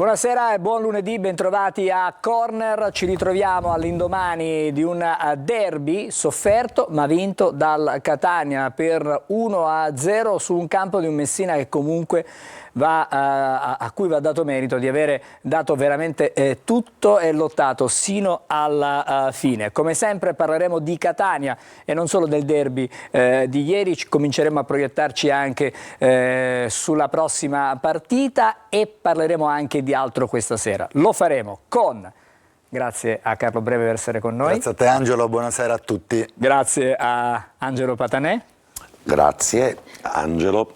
Buonasera e buon lunedì, bentrovati a Corner. Ci ritroviamo all'indomani di un derby sofferto ma vinto dal Catania per 1-0 su un campo di un Messina che comunque a cui va dato merito di avere dato veramente tutto e lottato sino alla fine. Come sempre parleremo di Catania e non solo del derby di ieri, cominceremo a proiettarci anche sulla prossima partita e parleremo anche di altro questa sera. Lo faremo con... Grazie a Carlo Breve per essere con noi. Grazie a te Angelo, buonasera a tutti. Grazie a Angelo Patanè. Grazie Angelo.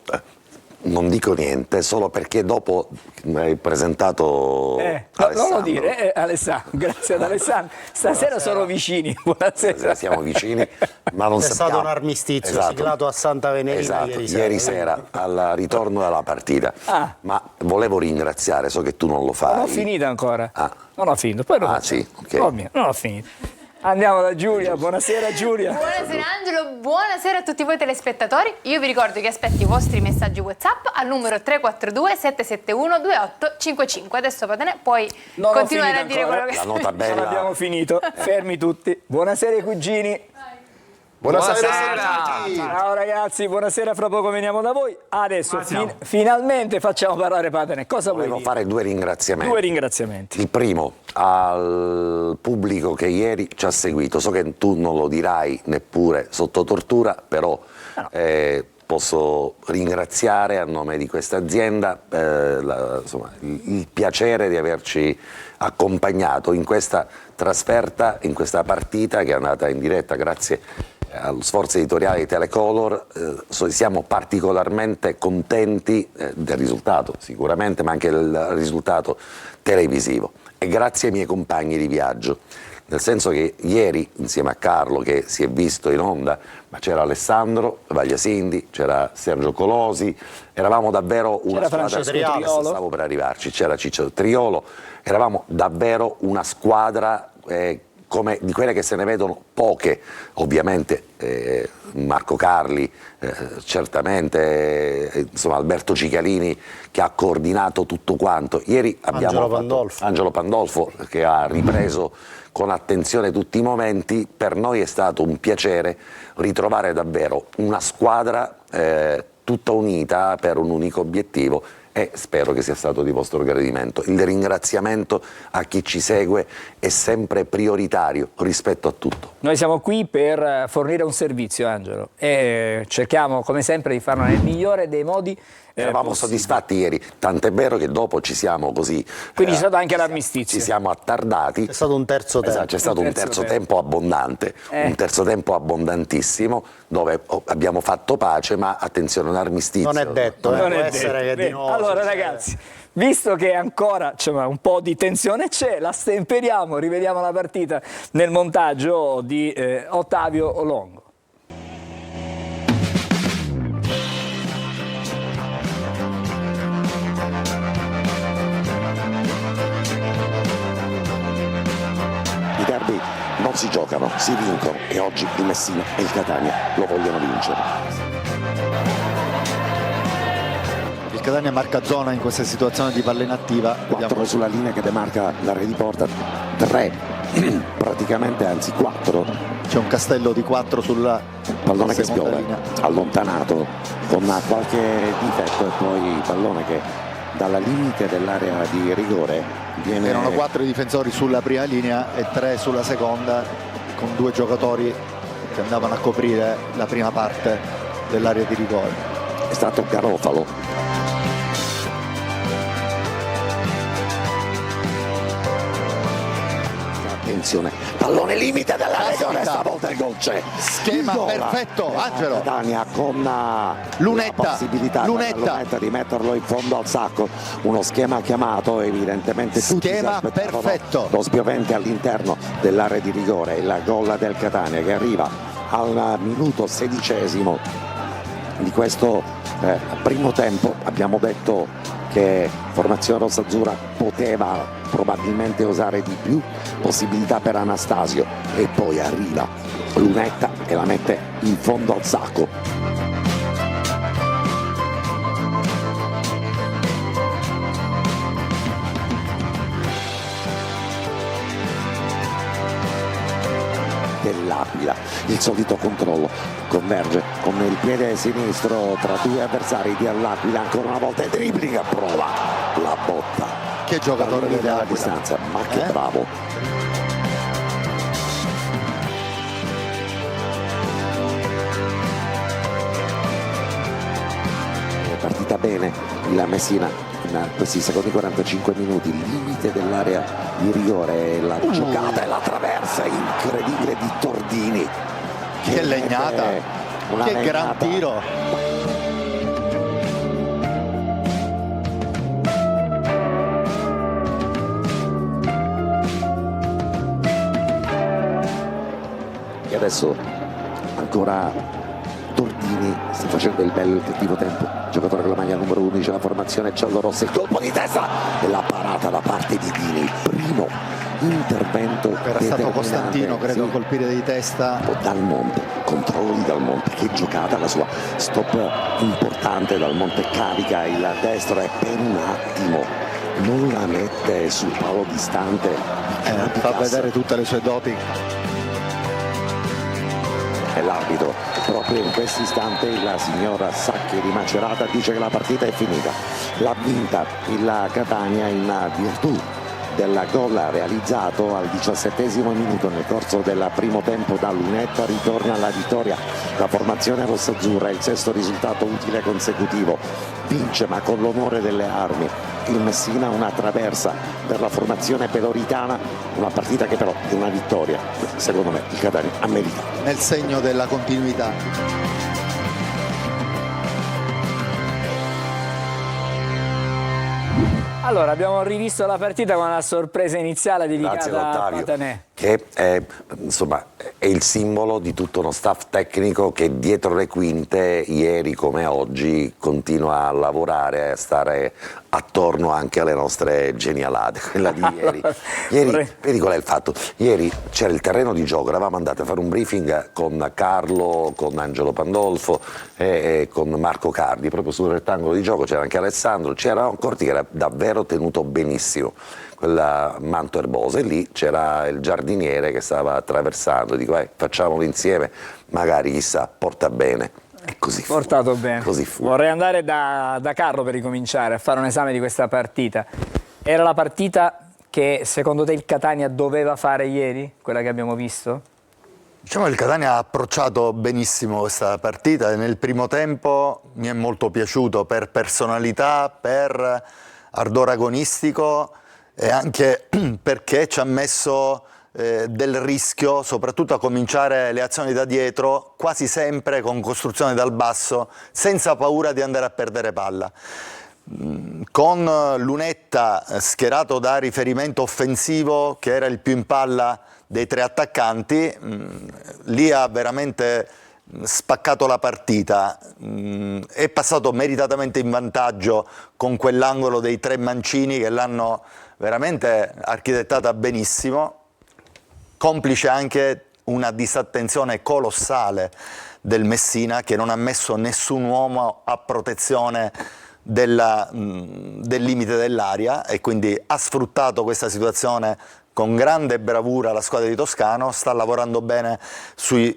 Non dico niente, solo perché dopo mi hai presentato Alessandro. Non lo dire, Alessandro. Grazie ad Alessandro. Stasera sono vicini, buonasera. Siamo vicini, ma non sappiamo. È stato un armistizio siglato a Santa Venerina ieri sera al ritorno dalla partita. Ma volevo ringraziare, so che tu non lo fai. Non ho finito ancora. Non ho finito. Poi sì, ok. Non ho finito. Andiamo da Giulia, buonasera Giulia. Buonasera Angelo, buonasera a tutti voi telespettatori. Io vi ricordo che aspetto i vostri messaggi WhatsApp al numero 342 771 2855. Adesso puoi continuare a dire quello che la nota bella. Non abbiamo finito, fermi tutti. Buonasera ai cugini. Buonasera. Ciao ragazzi, buonasera, fra poco veniamo da voi. Adesso finalmente facciamo parlare Patanè. Cosa volevo fare due ringraziamenti. Il primo al pubblico che ieri ci ha seguito. So che tu non lo dirai neppure sotto tortura, però posso ringraziare a nome di questa azienda il piacere di averci accompagnato in questa trasferta, in questa partita che è andata in diretta grazie allo sforzo editoriale di Telecolor. Siamo particolarmente contenti del risultato sicuramente, ma anche del risultato televisivo, e grazie ai miei compagni di viaggio, nel senso che ieri insieme a Carlo, che si è visto in onda, ma c'era Alessandro Vagliasindi, c'era Sergio Colosi, eravamo davvero una squadra. Stavo per arrivarci, c'era Ciccio Triolo, eravamo davvero una squadra come di quelle che se ne vedono poche, ovviamente Marco Carli, certamente Alberto Cicalini che ha coordinato tutto quanto. Ieri abbiamo Angelo Pandolfo che ha ripreso con attenzione tutti i momenti. Per noi è stato un piacere ritrovare davvero una squadra tutta unita per un unico obiettivo, e spero che sia stato di vostro gradimento. Il ringraziamento a chi ci segue è sempre prioritario rispetto a tutto. Noi siamo qui per fornire un servizio, Angelo, e cerchiamo come sempre di farlo nel migliore dei modi. Eravamo soddisfatti ieri, tant'è vero che dopo ci siamo così... Quindi c'è stato anche l'armistizio. Ci siamo attardati. C'è stato un terzo tempo. C'è stato un terzo tempo abbondante, un terzo tempo abbondantissimo, dove abbiamo fatto pace, ma attenzione, l'armistizio... Non è detto, non può è essere detto. che di nuovo... Allora ragazzi, visto che ancora un po' di tensione c'è, la stemperiamo, rivediamo la partita nel montaggio di Ottavio Longo. I derby non si giocano, si vincono, e oggi il Messina e il Catania lo vogliono vincere. Il Catania marca zona in questa situazione di palla inattiva. 4 sulla linea che demarca l'area di porta, 3 praticamente, anzi 4. C'è un castello di 4 sulla pallone che spiove, linea, allontanato con qualche difetto, e poi il pallone che dalla limite dell'area di rigore viene... Erano 4 i difensori sulla prima linea e 3 sulla seconda, con 2 giocatori che andavano a coprire la prima parte dell'area di rigore. È stato Garofalo. Attenzione, pallone limite della rigore, stavolta il gol c'è. Schema perfetto, Angelo. Catania con Lunetta, la possibilità di metterlo in fondo al sacco. Uno schema chiamato, evidentemente tutti schema perfetto. Lo spiovente all'interno dell'area di rigore, il gol del Catania che arriva al minuto 16° di questo primo tempo. Abbiamo detto che formazione rossazzurra poteva probabilmente osare di più, possibilità per Anastasio, e poi arriva Lunetta e la mette in fondo al sacco. dell'Aquila. Il solito controllo, converge con il piede sinistro tra due avversari di all'Aquila, ancora una volta il dribbling, prova la botta. Che giocatore della distanza, ma che bravo. Partita bene la Messina in questi secondi 45 minuti, limite dell'area di rigore, la giocata e la traversa incredibile di Tordini. Che legnata, che gran tiro. E adesso ancora Tordini sta facendo il bello e il cattivo tempo, giocatore con la maglia numero 11 della formazione giallorossa, il colpo di testa e la parata da parte di Dini, il primo intervento. Era stato Costantino, credo, a colpire di testa. Dal Monte, controllo di Dal Monte, che giocata la sua, stop importante. Dal Monte carica il destro e per un attimo non la mette sul palo distante, fa vedere tutte le sue doti. E l'arbitro proprio in questo istante, la signora Sacchi di Macerata, dice che la partita è finita. L'ha vinta il Catania in virtù del gol realizzato al 17° minuto nel corso del primo tempo da Lunetta. Ritorna alla vittoria la formazione rossazzurra, il sesto risultato utile consecutivo, vince ma con l'onore delle armi il Messina, una traversa per la formazione peloritana, una partita che però è una vittoria, secondo me il Catania ha meritato. Nel segno della continuità. Allora, abbiamo rivisto la partita con la sorpresa iniziale dedicata a Patanè, che insomma, è il simbolo di tutto uno staff tecnico che dietro le quinte, ieri come oggi, continua a lavorare, a stare attorno anche alle nostre genialate. Quella di ieri. Vedi qual è il fatto? Ieri c'era il terreno di gioco, eravamo andati a fare un briefing con Carlo, con Angelo Pandolfo e con Marco Cardi, proprio sul rettangolo di gioco c'era anche Alessandro, c'era un corti che era davvero tenuto benissimo, quel manto erboso, e lì c'era il giardiniere che stava attraversando, dico facciamolo insieme, magari chissà, porta bene. E così fu. Portato bene. Così fu. Vorrei andare da Carlo per ricominciare a fare un esame di questa partita. Era la partita che secondo te il Catania doveva fare ieri, quella che abbiamo visto? Diciamo che il Catania ha approcciato benissimo questa partita e nel primo tempo mi è molto piaciuto per personalità, per ardore agonistico e anche perché ci ha messo del rischio, soprattutto a cominciare le azioni da dietro, quasi sempre con costruzione dal basso, senza paura di andare a perdere palla. Con Lunetta schierato da riferimento offensivo, che era il più in palla dei tre attaccanti, lì ha veramente spaccato la partita, è passato meritatamente in vantaggio con quell'angolo dei tre mancini che l'hanno veramente architettata benissimo, complice anche una disattenzione colossale del Messina che non ha messo nessun uomo a protezione del limite dell'area e quindi ha sfruttato questa situazione con grande bravura. La squadra di Toscano sta lavorando bene sui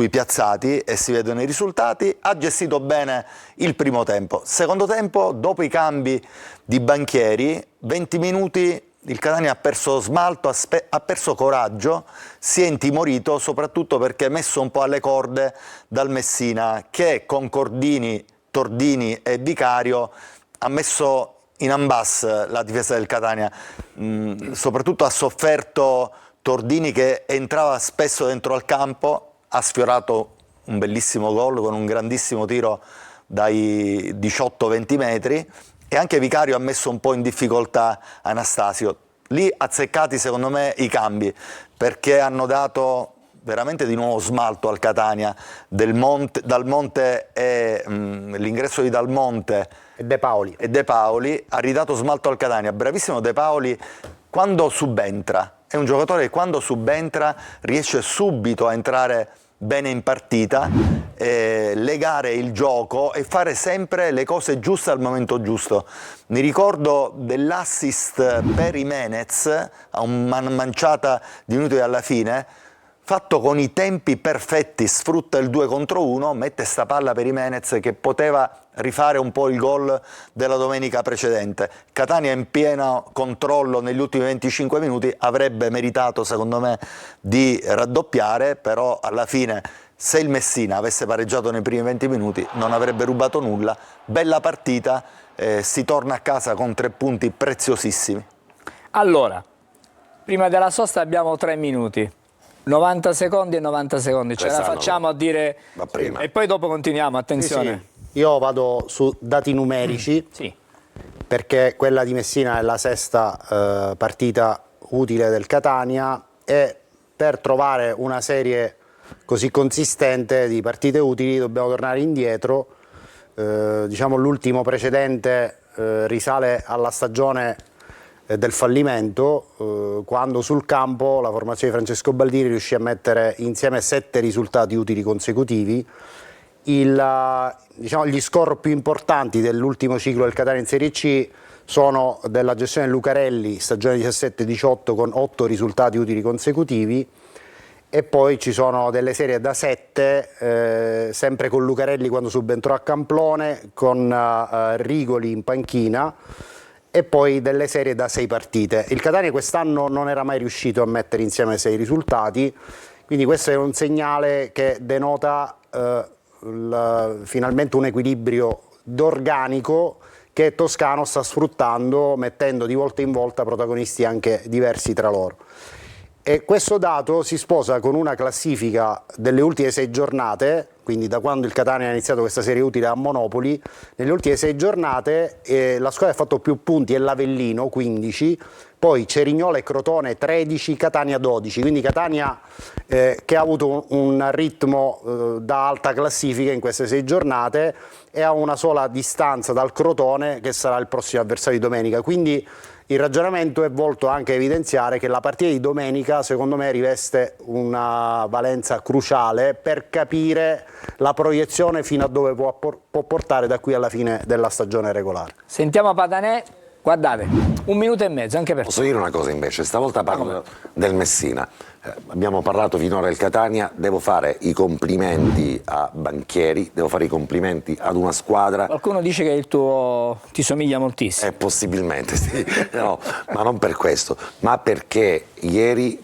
piazzati e si vedono i risultati, ha gestito bene il primo tempo. Secondo tempo, dopo i cambi di Banchieri, 20 minuti il Catania ha perso smalto, ha perso coraggio, si è intimorito soprattutto perché è messo un po' alle corde dal Messina che con Cordini, Tordini e Vicario ha messo in ambass la difesa del Catania, soprattutto ha sofferto Tordini che entrava spesso dentro al campo, ha sfiorato un bellissimo gol con un grandissimo tiro dai 18-20 metri e anche Vicario ha messo un po' in difficoltà Anastasio. Lì azzeccati secondo me i cambi perché hanno dato veramente di nuovo smalto al Catania. Dal Monte e l'ingresso di Dal Monte e De Paoli ha ridato smalto al Catania. Bravissimo De Paoli quando subentra, è un giocatore che quando subentra riesce subito a entrare bene in partita, legare il gioco e fare sempre le cose giuste al momento giusto. Mi ricordo dell'assist per Jimenez a una manciata di minuti alla fine, fatto con i tempi perfetti, sfrutta il 2 contro 1, mette sta palla per Jimenez che poteva rifare un po' il gol della domenica precedente. Catania in pieno controllo negli ultimi 25 minuti avrebbe meritato secondo me di raddoppiare, però alla fine se il Messina avesse pareggiato nei primi 20 minuti non avrebbe rubato nulla. Bella partita, si torna a casa con 3 punti preziosissimi. Allora, prima della sosta abbiamo 3 minuti. 90 secondi e 90 secondi, ce la facciamo a dire e poi dopo continuiamo, attenzione. Sì. Io vado su dati numerici, perché quella di Messina è la 6ª partita utile del Catania e per trovare una serie così consistente di partite utili dobbiamo tornare indietro. Diciamo l'ultimo precedente risale alla stagione del fallimento, quando sul campo la formazione di Francesco Baldini riuscì a mettere insieme 7 risultati utili consecutivi. Gli score più importanti dell'ultimo ciclo del Catania in Serie C sono della gestione Lucarelli, stagione 17-18 con 8 risultati utili consecutivi, e poi ci sono delle serie da 7, sempre con Lucarelli quando subentrò a Camplone, con Rigoli in panchina, e poi delle serie da 6 partite. Il Catania quest'anno non era mai riuscito a mettere insieme 6 risultati, quindi questo è un segnale che denota finalmente un equilibrio d'organico che Toscano sta sfruttando, mettendo di volta in volta protagonisti anche diversi tra loro. E questo dato si sposa con una classifica delle ultime 6 giornate, quindi da quando il Catania ha iniziato questa serie utile a Monopoli. Nelle ultime 6 giornate la squadra ha fatto più punti è l'Avellino, 15, poi Cerignola e Crotone 13, Catania 12, quindi Catania che ha avuto un ritmo da alta classifica in queste 6 giornate e ha una sola distanza dal Crotone che sarà il prossimo avversario di domenica, quindi il ragionamento è volto anche a evidenziare che la partita di domenica secondo me riveste una valenza cruciale per capire la proiezione fino a dove può portare da qui alla fine della stagione regolare. Sentiamo Patanè, guardate, 1 minuto e mezzo anche per Posso dire una cosa invece, stavolta parlo del Messina. Abbiamo parlato finora del Catania, devo fare i complimenti a Banchieri, devo fare i complimenti ad una squadra. Qualcuno dice che il tuo ti somiglia moltissimo. Possibilmente, sì. No, ma non per questo, ma perché ieri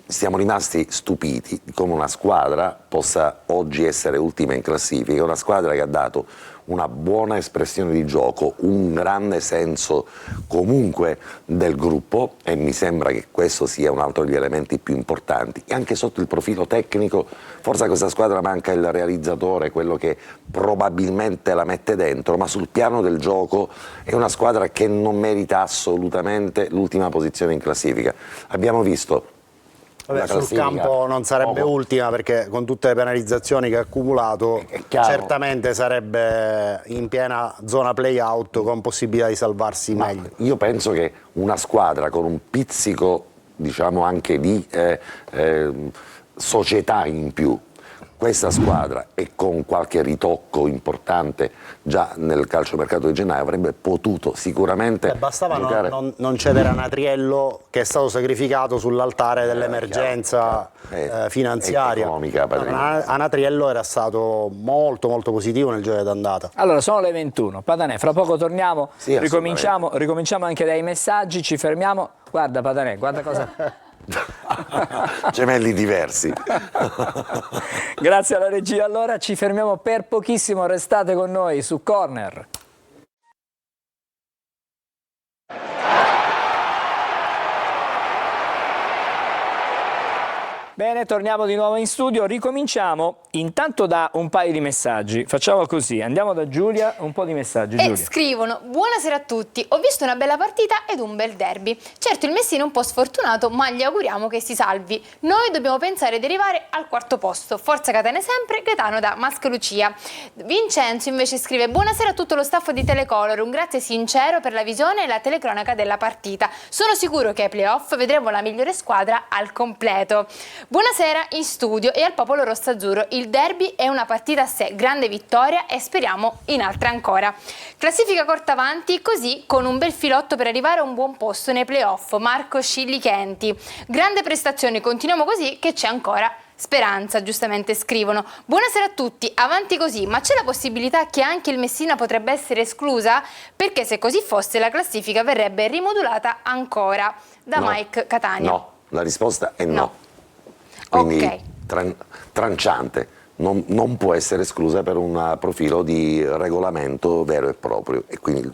siamo rimasti stupiti di come una squadra possa oggi essere ultima in classifica, una squadra che ha dato una buona espressione di gioco, un grande senso comunque del gruppo, e mi sembra che questo sia un altro degli elementi più importanti. E anche sotto il profilo tecnico, forse a questa squadra manca il realizzatore, quello che probabilmente la mette dentro, ma sul piano del gioco è una squadra che non merita assolutamente l'ultima posizione in classifica. Abbiamo visto sul campo non sarebbe ultima, perché con tutte le penalizzazioni che ha accumulato certamente sarebbe in piena zona play-out con possibilità di salvarsi meglio. Io penso che una squadra con un pizzico, diciamo, anche di società in più, questa squadra, e con qualche ritocco importante già nel calciomercato di gennaio, avrebbe potuto sicuramente bastava giocare... non cedere a Natriello, che è stato sacrificato sull'altare dell'emergenza finanziaria. Natriello era stato molto molto positivo nel gioco d'andata. Allora, sono le 21, Patanè, fra poco torniamo, ricominciamo anche dai messaggi, ci fermiamo. Guarda Patanè, guarda cosa... Gemelli diversi. Grazie alla regia. Allora ci fermiamo per pochissimo, restate con noi su Corner. Bene, torniamo di nuovo in studio, ricominciamo intanto da un paio di messaggi. Facciamo così, andiamo da Giulia, un po' di messaggi. Giulia. Scrivono: buonasera a tutti, ho visto una bella partita ed un bel derby. Certo il Messina è un po' sfortunato, ma gli auguriamo che si salvi. Noi dobbiamo pensare di arrivare al 4° posto. Forza Catania sempre, Gaetano da Mascalucia. Vincenzo invece scrive: buonasera a tutto lo staff di Telecolor, un grazie sincero per la visione e la telecronaca della partita. Sono sicuro che ai playoff vedremo la migliore squadra al completo. Buonasera in studio e al popolo rosso-azzurro. Il derby è una partita a sé, grande vittoria e speriamo in altre ancora. Classifica corta avanti, così con un bel filotto per arrivare a un buon posto nei playoff. Marco Scillichenti. Grande prestazione, continuiamo così che c'è ancora speranza, giustamente scrivono. Buonasera a tutti, avanti così, ma c'è la possibilità che anche il Messina potrebbe essere esclusa? Perché se così fosse la classifica verrebbe rimodulata ancora. Da No. Mike Catania. No, la risposta è no. No. Quindi Ok. tranciante, non può essere esclusa per un profilo di regolamento vero e proprio e quindi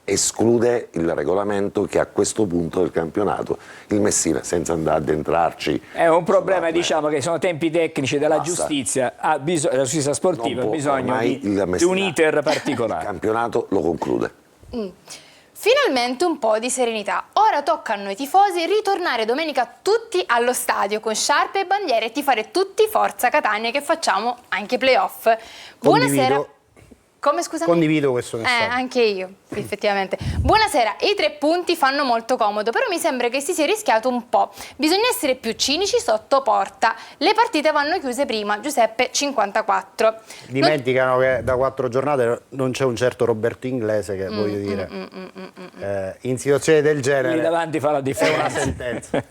esclude il regolamento che a questo punto del campionato il Messina, senza andare ad addentrarci. È un problema, diciamo, che sono tempi tecnici della giustizia, della giustizia sportiva, ha Non può bisogno ormai il di un Messina iter Il particolare. campionato lo conclude. Finalmente un po' di serenità. Ora tocca a noi tifosi ritornare domenica tutti allo stadio con sciarpe e bandiere e tifare tutti Forza Catania, che facciamo anche playoff. Buonasera. Condivido. Come, scusami? Condivido questo messaggio. Anche io, effettivamente. Buonasera, i 3 punti fanno molto comodo, però mi sembra che si sia rischiato un po'. Bisogna essere più cinici sotto porta. Le partite vanno chiuse prima, Giuseppe 54. Dimenticano che da 4 giornate non c'è un certo Roberto Inglese che, voglio dire, in situazioni del Lì genere davanti fa la è una differenza. sentenza.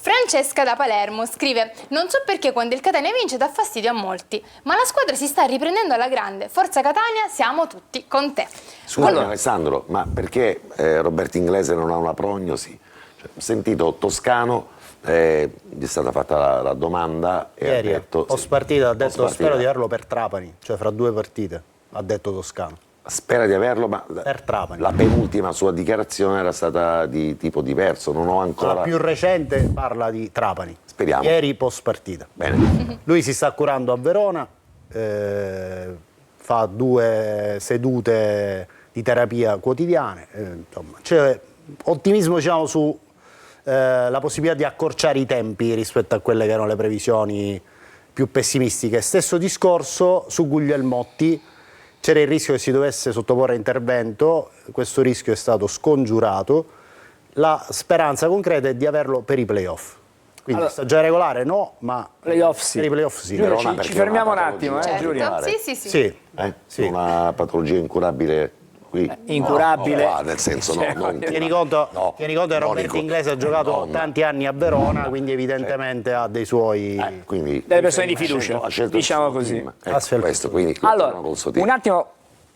Francesca da Palermo scrive: non so perché quando il Catania vince dà fastidio a molti, ma la squadra si sta riprendendo alla grande. Forza Catania, siamo tutti con te. Scusami Alessandro, ma perché Roberto Inglese non ha una prognosi? Cioè, ho sentito Toscano, gli è stata fatta la domanda e Ieri, ha detto... post partita ha detto post spero di partita, averlo per Trapani, cioè fra 2 partite, ha detto Toscano. spera di averlo, ma Per Trapani. la penultima sua dichiarazione era stata di tipo diverso, non ho ancora... La più recente parla di Trapani. Speriamo. Ieri post partita. Bene. Lui si sta curando a Verona, fa 2 sedute di terapia quotidiane, insomma, c'è ottimismo, diciamo, su la possibilità di accorciare i tempi rispetto a quelle che erano le previsioni più pessimistiche. Stesso discorso su Guglielmotti, c'era il rischio che si dovesse sottoporre a intervento, questo rischio è stato scongiurato, la speranza concreta è di averlo per i playoff. Quindi Allora, stagione regolare no, ma playoff sì. per i playoff sì. Giulio, Verona ci perché fermiamo è un una attimo, patologia Giulia. particolare. Sì, sì, sì. Sì. Sì. Una patologia incurabile qui? Incurabile. No, nel senso no. Cioè, Non, Tieni conto, no, tieni conto che non Roberto in- Inglese ha giocato non- tanti anni a Verona, quindi evidentemente ha dei suoi... quindi Delle persone di ha scelto- fiducia, ha scelto diciamo il suo così. team. Ha scelto Questo, il quindi Allora, col suo team.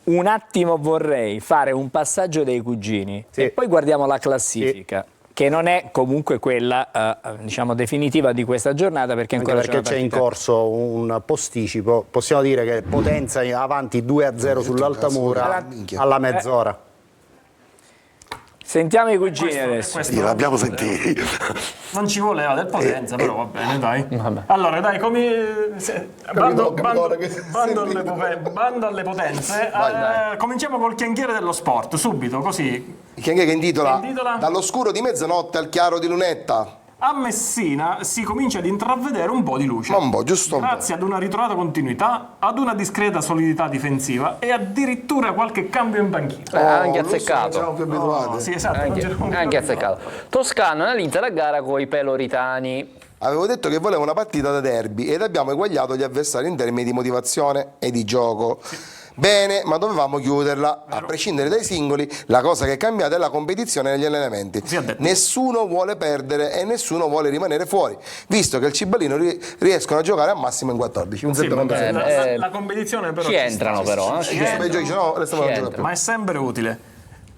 un attimo vorrei fare un passaggio dei cugini Sì. e poi guardiamo la classifica, che non è comunque quella diciamo definitiva di questa giornata, perché Anche ancora perché c'è in corso un posticipo, possiamo dire che Potenza è avanti 2-0 sull'Altamura alla mezz'ora. Sentiamo i cugini adesso. Questo Sì, l'abbiamo sentito. non ci voleva del Potenza, però va bene, dai. Allora, dai, bando alle potenze. Cominciamo col chianghiere dello sport, subito, così. Che intitola Che intitola? Dall'oscuro di mezzanotte al chiaro di lunetta. A Messina si comincia ad intravedere un po' di luce. Ma un po', giusto un po'. Grazie ad una ritrovata continuità, ad una discreta solidità difensiva e addirittura qualche cambio in panchina. Anche Lusso, azzeccato. non siamo più abituati. Sì, esatto. non c'era- Anche azzeccato. Toscano analizza la gara con i peloritani. Avevo detto che volevo una partita da derby ed abbiamo eguagliato gli avversari in termini di motivazione e di gioco. Bene, ma dovevamo chiuderla. A prescindere dai singoli, la cosa che è cambiata è la competizione negli allenamenti. Così ha detto. Nessuno vuole perdere e nessuno vuole rimanere fuori, visto che il Ciballino riescono a giocare al massimo in 14. Un Sì, 7 contro 7. la competizione però Ci sta. entrano però. Ci Beh, entrano. giochi, no, restiamo Ci a giocare entra. più. Ma è sempre utile.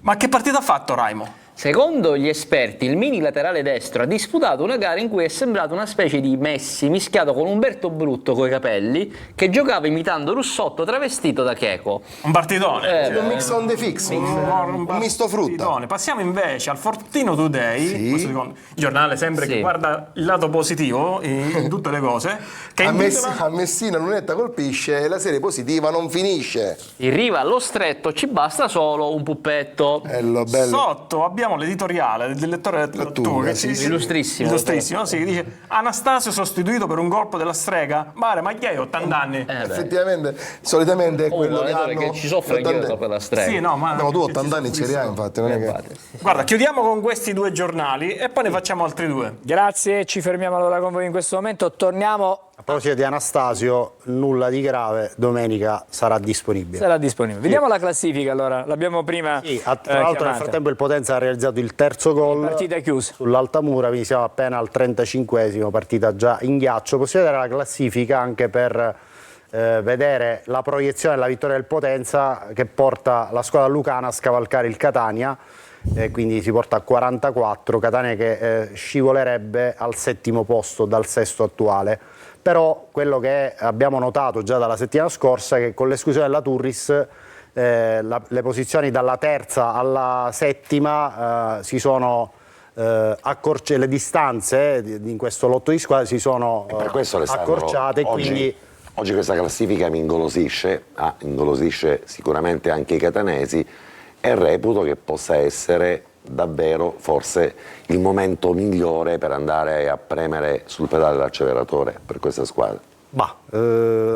Ma che partita ha fatto Raimo? Secondo gli esperti, il mini laterale destro ha disputato una gara in cui è sembrato una specie di Messi mischiato con Umberto Brutto coi capelli, che giocava imitando Russotto travestito da Checo. Un partitone. Un mix on the fix, un misto frutta. partitone. Passiamo invece al Fortino Today, Sì. questo secondo giornale sempre Sì. che guarda il lato positivo in tutte le cose, che A intitola- Messina Lunetta colpisce e la serie positiva non finisce. Il riva allo stretto, ci basta solo un puppetto. Bello, bello. Sotto abbiamo troviamo l'editoriale del direttore Lattuga, Illustrissimo. illustrissimo, sì, che dice Anastasio sostituito per un colpo della strega, Mare Magliai 80 anni. Effettivamente, solitamente è quello che hanno... che ci soffre anche per la strega. Sì, no, ma No, tu 80 anni ce li hai, infatti, non è che... Guarda, chiudiamo con questi 2 giornali e poi ne facciamo altri 2. Grazie, ci fermiamo allora con voi in questo momento. Torniamo. A proposito di Anastasio, nulla di grave, domenica sarà disponibile. Sarà disponibile. Vediamo la classifica allora, l'abbiamo prima. Sì, tra l'altro nel chiamata. frattempo il Potenza ha realizzato il terzo gol. Partita chiusa. Sull'Altamura, quindi siamo appena al 35esimo, partita già in ghiaccio. Possiamo vedere la classifica anche per vedere la proiezione della vittoria del Potenza che porta la squadra lucana a scavalcare il Catania. Quindi si porta a 44, Catania che scivolerebbe al 7° posto dal 6° attuale. Però quello che abbiamo notato già dalla settimana scorsa è che con l'esclusione della Turris le posizioni dalla 3ª alla 7ª si sono accorciate, le distanze in questo lotto di squadre si sono Per questo, Alessandro, accorciate. Oggi questa classifica mi ingolosisce, ingolosisce sicuramente anche i catanesi, e reputo che possa essere davvero forse il momento migliore per andare a premere sul pedale dell'acceleratore per questa squadra.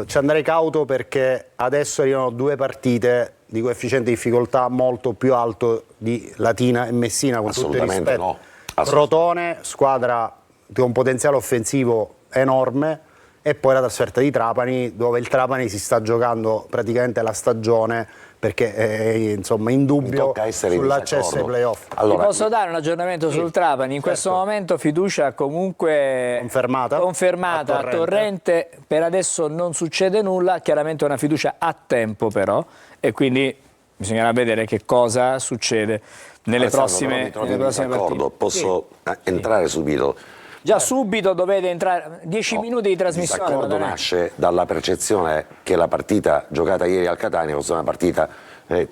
Ci andrei cauto perché adesso arrivano 2 partite di coefficiente di difficoltà molto più alto di Latina e Messina, con tutto il Assolutamente rispetto. no. Crotone, squadra con un potenziale offensivo enorme, e poi la trasferta di Trapani, dove il Trapani si sta giocando praticamente la stagione perché è insomma in dubbio sull'accesso ai playoff. Allora, ti posso dare un aggiornamento sul Trapani? In questo momento fiducia comunque confermata a Torrente. Per adesso non succede nulla, chiaramente è una fiducia a tempo però, e quindi bisognerà vedere che cosa succede nelle prossime partite. Posso entrare subito? Già subito dovete entrare, 10 minuti di trasmissione. Il disaccordo nasce dalla percezione che la partita giocata ieri al Catania fosse una partita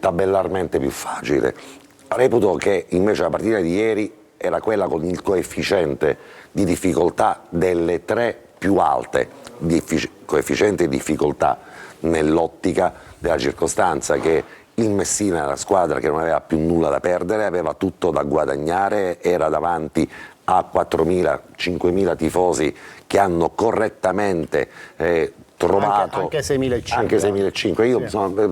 tabellarmente più facile. Reputo che invece la partita di ieri era quella con il coefficiente di difficoltà delle 3 più alte, coefficiente di difficoltà nell'ottica della circostanza che il Messina era la squadra che non aveva più nulla da perdere, aveva tutto da guadagnare, era davanti a 4.000, 5.000 tifosi che hanno correttamente trovato anche 6.500. Anche 6.500. Io, insomma,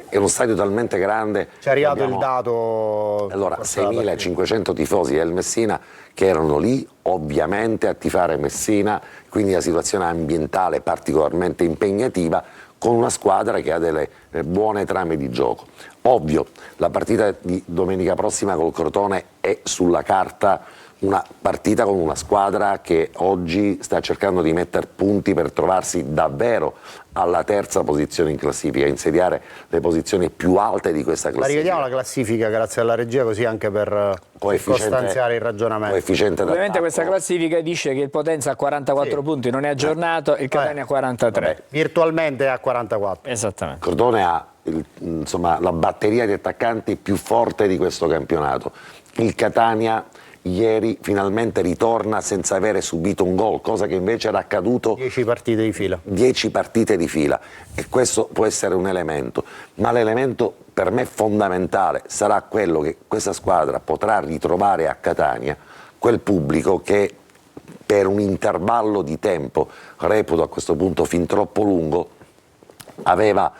è uno stadio talmente grande. Ci è arrivato il dato. Allora, 6.500 tifosi del Messina che erano lì ovviamente a tifare Messina, quindi la situazione ambientale particolarmente impegnativa, con una squadra che ha delle buone trame di gioco. Ovvio, la partita di domenica prossima col Crotone è sulla carta una partita con una squadra che oggi sta cercando di mettere punti per trovarsi davvero alla 3ª posizione in classifica, insediare le posizioni più alte di questa classifica. Ma rivediamo la classifica grazie alla regia, così anche per sostanziare il ragionamento. Ovviamente questa classifica dice che il Potenza ha 44 punti, non è aggiornato, il Catania ha 43. Vabbè, virtualmente è a 44. Esattamente. Crotone ha insomma, la batteria di attaccanti più forte di questo campionato. Il Catania ieri finalmente ritorna senza avere subito un gol, cosa che invece era accaduto 10 partite di fila. 10 partite di fila, e questo può essere un elemento, ma l'elemento per me fondamentale sarà quello che questa squadra potrà ritrovare a Catania quel pubblico che per un intervallo di tempo, reputo a questo punto fin troppo lungo, aveva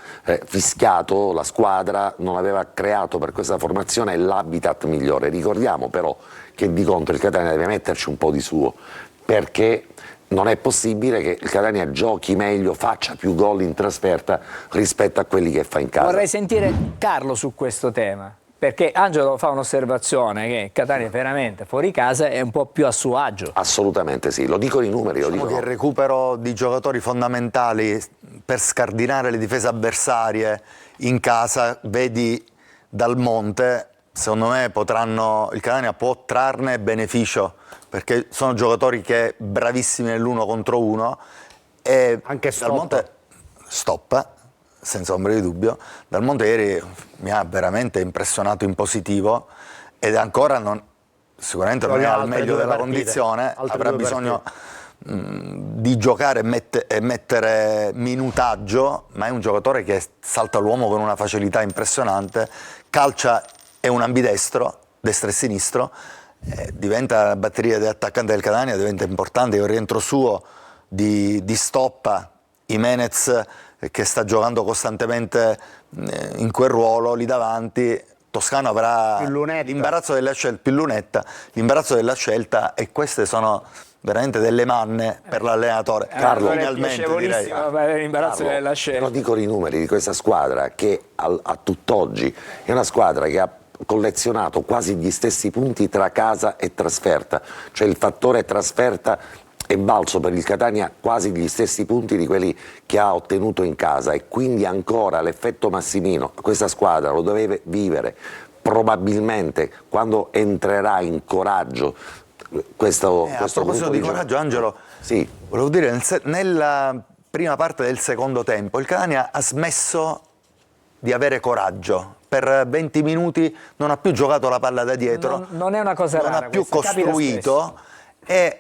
fischiato la squadra, non aveva creato per questa formazione l'habitat migliore. Ricordiamo però che di contro il Catania deve metterci un po' di suo, perché non è possibile che il Catania giochi meglio, faccia più gol in trasferta rispetto a quelli che fa in casa. Vorrei sentire Carlo su questo tema, perché Angelo fa un'osservazione che Catania veramente fuori casa è un po' più a suo agio. Assolutamente sì, lo dicono i numeri. Diciamo che il recupero di giocatori fondamentali per scardinare le difese avversarie in casa, vedi Dal Monte, secondo me il Catania può trarne beneficio, perché sono giocatori che bravissimi nell'1 contro 1, e anche Dal Monte stoppa, senza ombra di dubbio. Dal Monte ieri mi ha veramente impressionato in positivo, ed ancora sicuramente non è al meglio della condizione, avrà bisogno di giocare e mettere minutaggio, ma è un giocatore che salta l'uomo con una facilità impressionante, calcia, è un ambidestro, destro e sinistro, diventa la batteria dell'attaccante del Catania, diventa importante. Il rientro suo di Stoppa, Jimenez che sta giocando costantemente in quel ruolo lì davanti. Toscano avrà l'imbarazzo della scelta, più Lunetta, l'imbarazzo della scelta, e queste sono veramente delle manne per l'allenatore. Carlo, finalmente direi. L'imbarazzo della scelta. Però dicono i numeri di questa squadra che a tutt'oggi è una squadra che ha collezionato quasi gli stessi punti tra casa e trasferta, cioè il fattore trasferta è valso per il Catania quasi gli stessi punti di quelli che ha ottenuto in casa, e quindi ancora l'effetto Massimino questa squadra lo deve vivere. Probabilmente quando entrerà in coraggio questo a proposito di coraggio, Angelo, sì, volevo dire, nella prima parte del secondo tempo il Catania ha smesso di avere coraggio. Per 20 minuti non ha più giocato la palla da dietro, non è una cosa rara, non ha più questa, costruito, e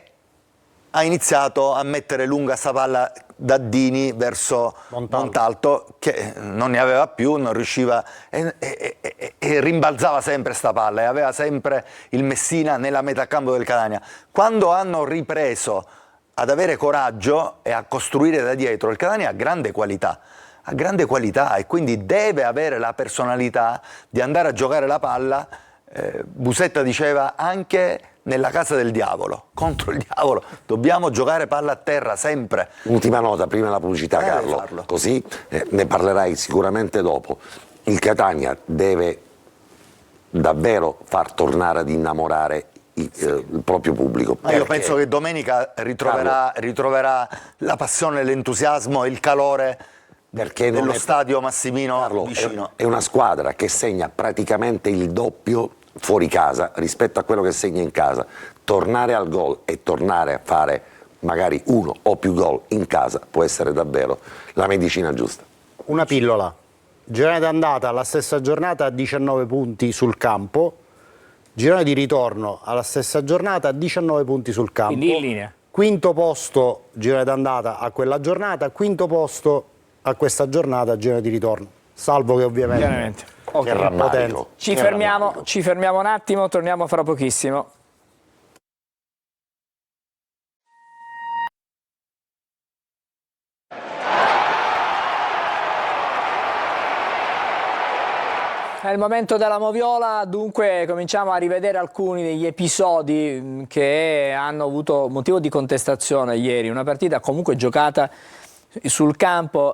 ha iniziato a mettere lunga sta palla da Dini verso Montalto, che non ne aveva più, non riusciva, e rimbalzava sempre sta palla, e aveva sempre il Messina nella metà campo del Catania. Quando hanno ripreso ad avere coraggio e a costruire da dietro, il Catania ha grande qualità, e quindi deve avere la personalità di andare a giocare la palla. Busetta diceva anche nella casa del diavolo, contro il diavolo, dobbiamo giocare palla a terra sempre. Ultima nota prima della pubblicità, Carlo, così ne parlerai sicuramente dopo. Il Catania deve davvero far tornare ad innamorare il proprio pubblico. Ma io penso che domenica ritroverà la passione, l'entusiasmo e il calore dello stadio Massimino, Carlo, vicino. È una squadra che segna praticamente il doppio fuori casa rispetto a quello che segna in casa. Tornare al gol e tornare a fare magari uno o più gol in casa può essere davvero la medicina giusta. Una pillola: girone d'andata alla stessa giornata a 19 punti sul campo, girone di ritorno alla stessa giornata a 19 punti sul campo. Quindi in linea. Quinto posto girone d'andata a quella giornata, quinto posto a questa giornata girone di ritorno, salvo che ovviamente okay. Ci fermiamo un attimo, torniamo fra pochissimo. È il momento della moviola, dunque cominciamo a rivedere alcuni degli episodi che hanno avuto motivo di contestazione ieri. Una partita comunque giocata sul campo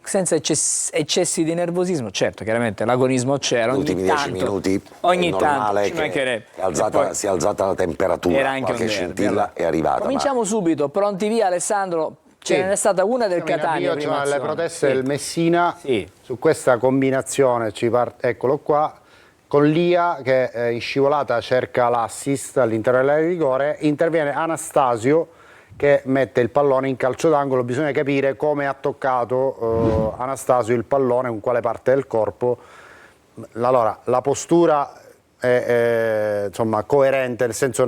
senza eccessi di nervosismo. Certo, chiaramente l'agonismo c'era. Ultimi 10 minuti ogni è normale tanto che si è alzata la temperatura, qualche scintilla è arrivata. Cominciamo subito, pronti via Alessandro. Ce n'è stata una del Catania. Le proteste del Messina su questa combinazione, eccolo qua, con Lia che in scivolata cerca l'assist all'interno dell'area di rigore, interviene Anastasio che mette il pallone in calcio d'angolo. Bisogna capire come ha toccato Anastasio il pallone, con quale parte del corpo. Allora, la postura è insomma coerente, nel senso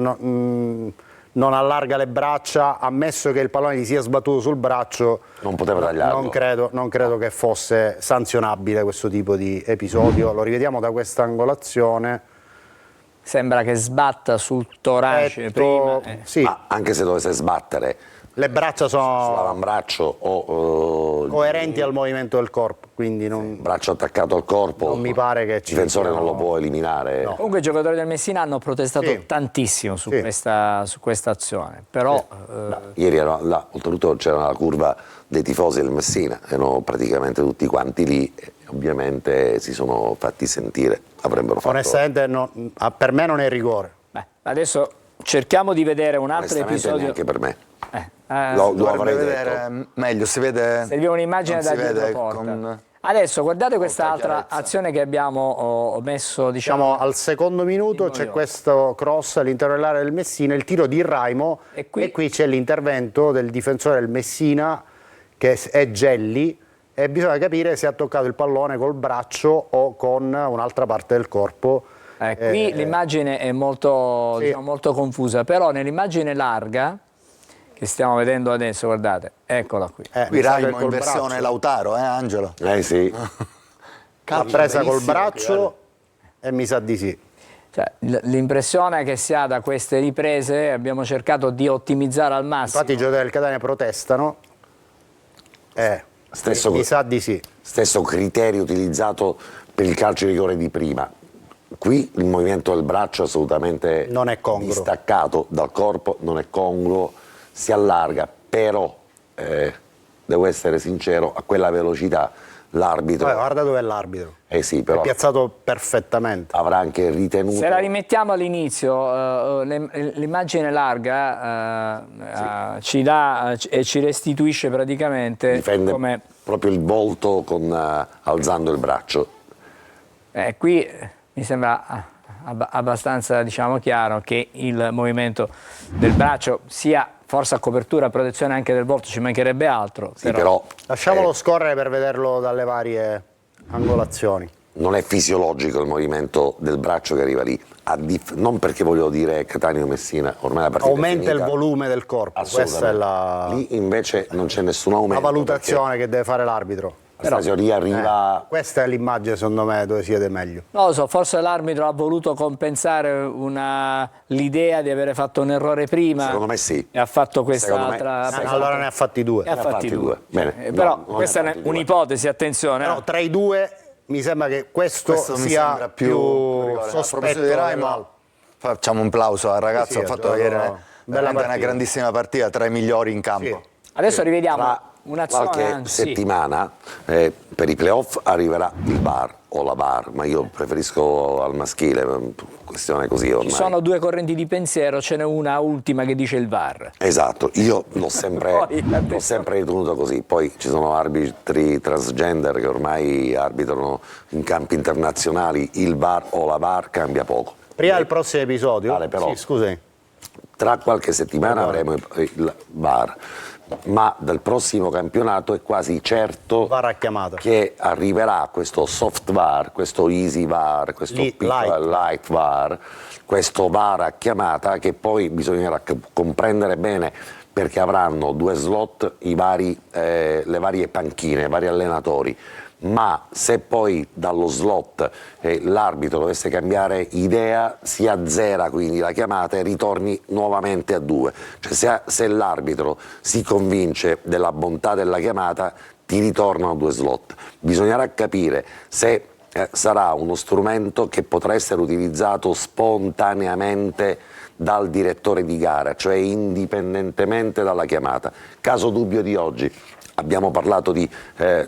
non allarga le braccia, ammesso che il pallone gli sia sbattuto sul braccio, non poteva tagliarlo. Non credo che fosse sanzionabile questo tipo di episodio. Lo rivediamo da questa angolazione. Sembra che sbatta sul torace prima. Sì. Ma anche se dovesse sbattere, le braccia sono sull'avambraccio o coerenti al movimento del corpo, quindi braccio attaccato al corpo, non mi pare che il difensore non lo può eliminare. No. Comunque i giocatori del Messina hanno protestato tantissimo su questa azione, però ieri oltretutto c'era la curva dei tifosi del Messina, erano praticamente tutti quanti lì, e ovviamente si sono fatti sentire. Avrebbero fatto. Onestamente per me non è rigore. Adesso cerchiamo di vedere un altro episodio. Anche per me. Lo avrei vedere meglio, si vede. Serviva un'immagine da dietro porta. Adesso guardate quest'altra azione che abbiamo messo, diciamo al secondo minuto c'è questo cross all'interno dell'area del Messina, il tiro di Raimo, e qui c'è l'intervento del difensore del Messina che è Gelli, e bisogna capire se ha toccato il pallone col braccio o con un'altra parte del corpo. Qui l'immagine è molto, diciamo, molto confusa, però nell'immagine larga che stiamo vedendo adesso, guardate, eccola qui. Qui Raimo in versione Lautaro, Angelo? Sì. L'ha presa col braccio e mi sa di sì. Cioè, l'impressione che si ha da queste riprese, abbiamo cercato di ottimizzare al massimo. Infatti i giocatori del Catania protestano. Mi sa di sì. Stesso criterio utilizzato per il calcio di rigore di prima. Qui il movimento del braccio assolutamente non è congruo, distaccato dal corpo, non è congruo, si allarga, però devo essere sincero, a quella velocità l'arbitro... guarda dov'è l'arbitro. Sì, però è piazzato perfettamente. Avrà anche ritenuto... Se la rimettiamo all'inizio, l'immagine larga ci dà e ci restituisce praticamente... Difende come... proprio il volto alzando il braccio. Qui mi sembra abbastanza, diciamo, chiaro che il movimento del braccio sia forse a copertura, a protezione anche del volto, ci mancherebbe altro. Sì, però lasciamolo scorrere per vederlo dalle varie angolazioni. Non è fisiologico il movimento del braccio che arriva lì, non perché voglio dire Catania o Messina, ormai la partita aumenta è finita. il volume del corpo, questa è lì invece non c'è nessun aumento. La valutazione che deve fare l'arbitro. Però lì arriva... questa è l'immagine secondo me dove siete meglio. Non lo so, forse l'arbitro ha voluto compensare l'idea di avere fatto un errore prima. Secondo me sì. E ha fatto quest'altra... Allora ne ha fatti due. Ne ha fatti due. Bene. Però questa è un'ipotesi, attenzione. Però tra i due mi sembra che questo sia più sospetto di Raimo. Facciamo un plauso al ragazzo, ha fatto vedere una grandissima partita, tra i migliori in campo. Sì. Adesso rivediamo qualche settimana per i playoff arriverà il VAR o la VAR, ma io preferisco al maschile, questione così ormai. Ci sono due correnti di pensiero, ce n'è una ultima che dice il VAR. Esatto, io l'ho sempre ritenuto così, poi ci sono arbitri transgender che ormai arbitrano in campi internazionali, il VAR o la VAR cambia poco. Prima del prossimo episodio, però, scusami. Tra qualche settimana avremo il VAR, ma dal prossimo campionato è quasi certo che arriverà questo soft VAR, questo easy VAR, questo light VAR, questo VAR a chiamata che poi bisognerà comprendere bene perché avranno due slot le varie panchine, i vari allenatori. Ma se poi dallo slot l'arbitro dovesse cambiare idea, si azzera quindi la chiamata e ritorni nuovamente a due. Cioè se l'arbitro si convince della bontà della chiamata, ti ritornano due slot. Bisognerà capire se sarà uno strumento che potrà essere utilizzato spontaneamente dal direttore di gara, cioè indipendentemente dalla chiamata. Caso dubbio di oggi. Abbiamo parlato di